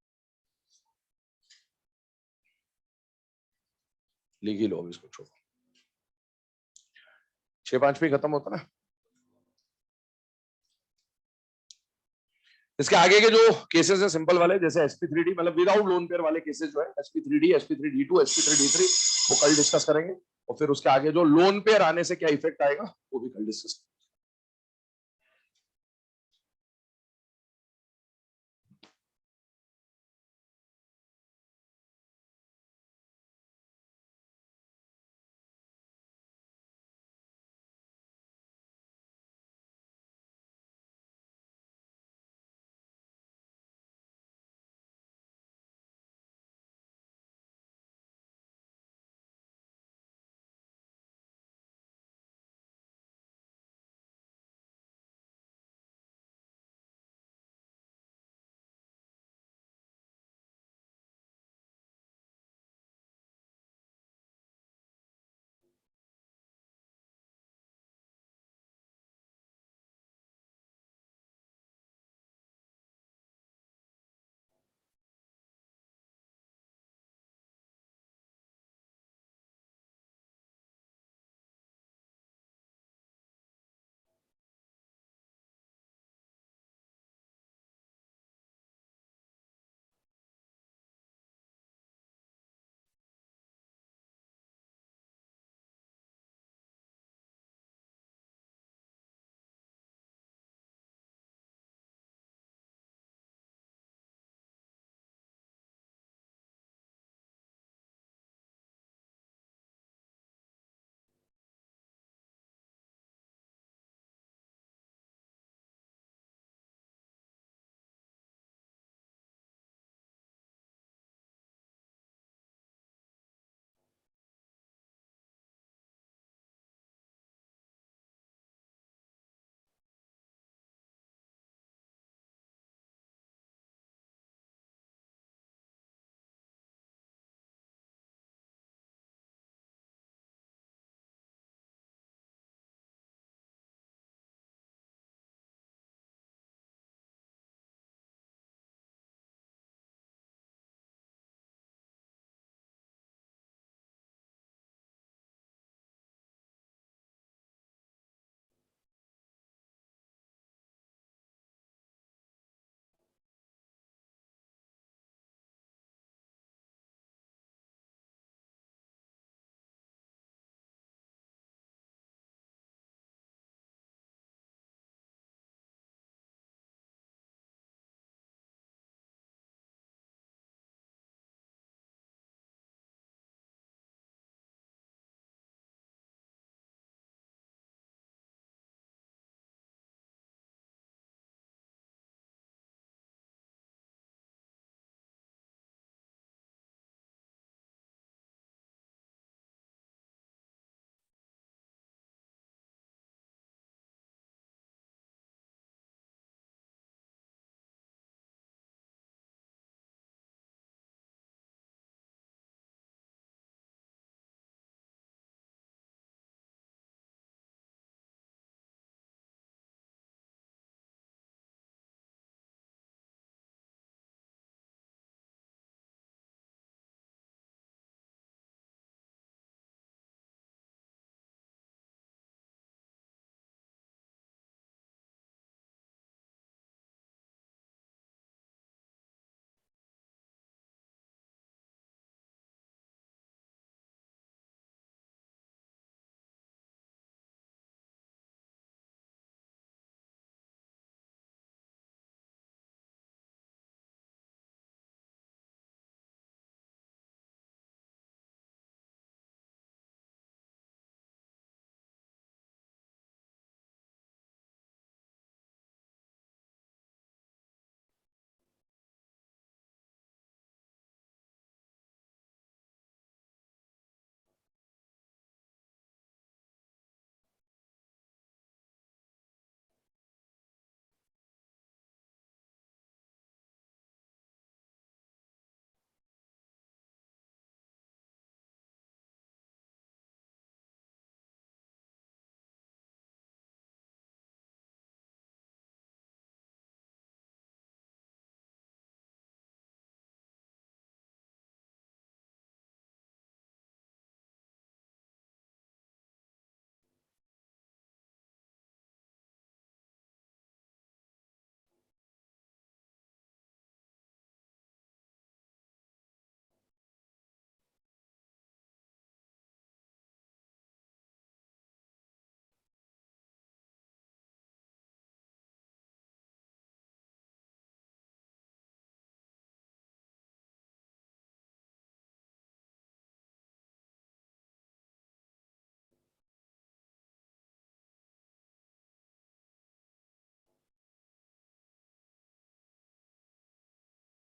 लिख ही लो अब इसको, छोड़ो, 6-5 पे खत्म होता ना। इसके आगे के जो केसेस है सिंपल वाले, जैसे sp3d मतलब विदाउट लोन पेयर वाले केसेस जो है, sp3d, sp3d2, sp3d3 वो कल डिस्कस करेंगे, और फिर उसके आगे जो लोन पेयर आने से क्या इफेक्ट आएगा वो भी कल डिस्कस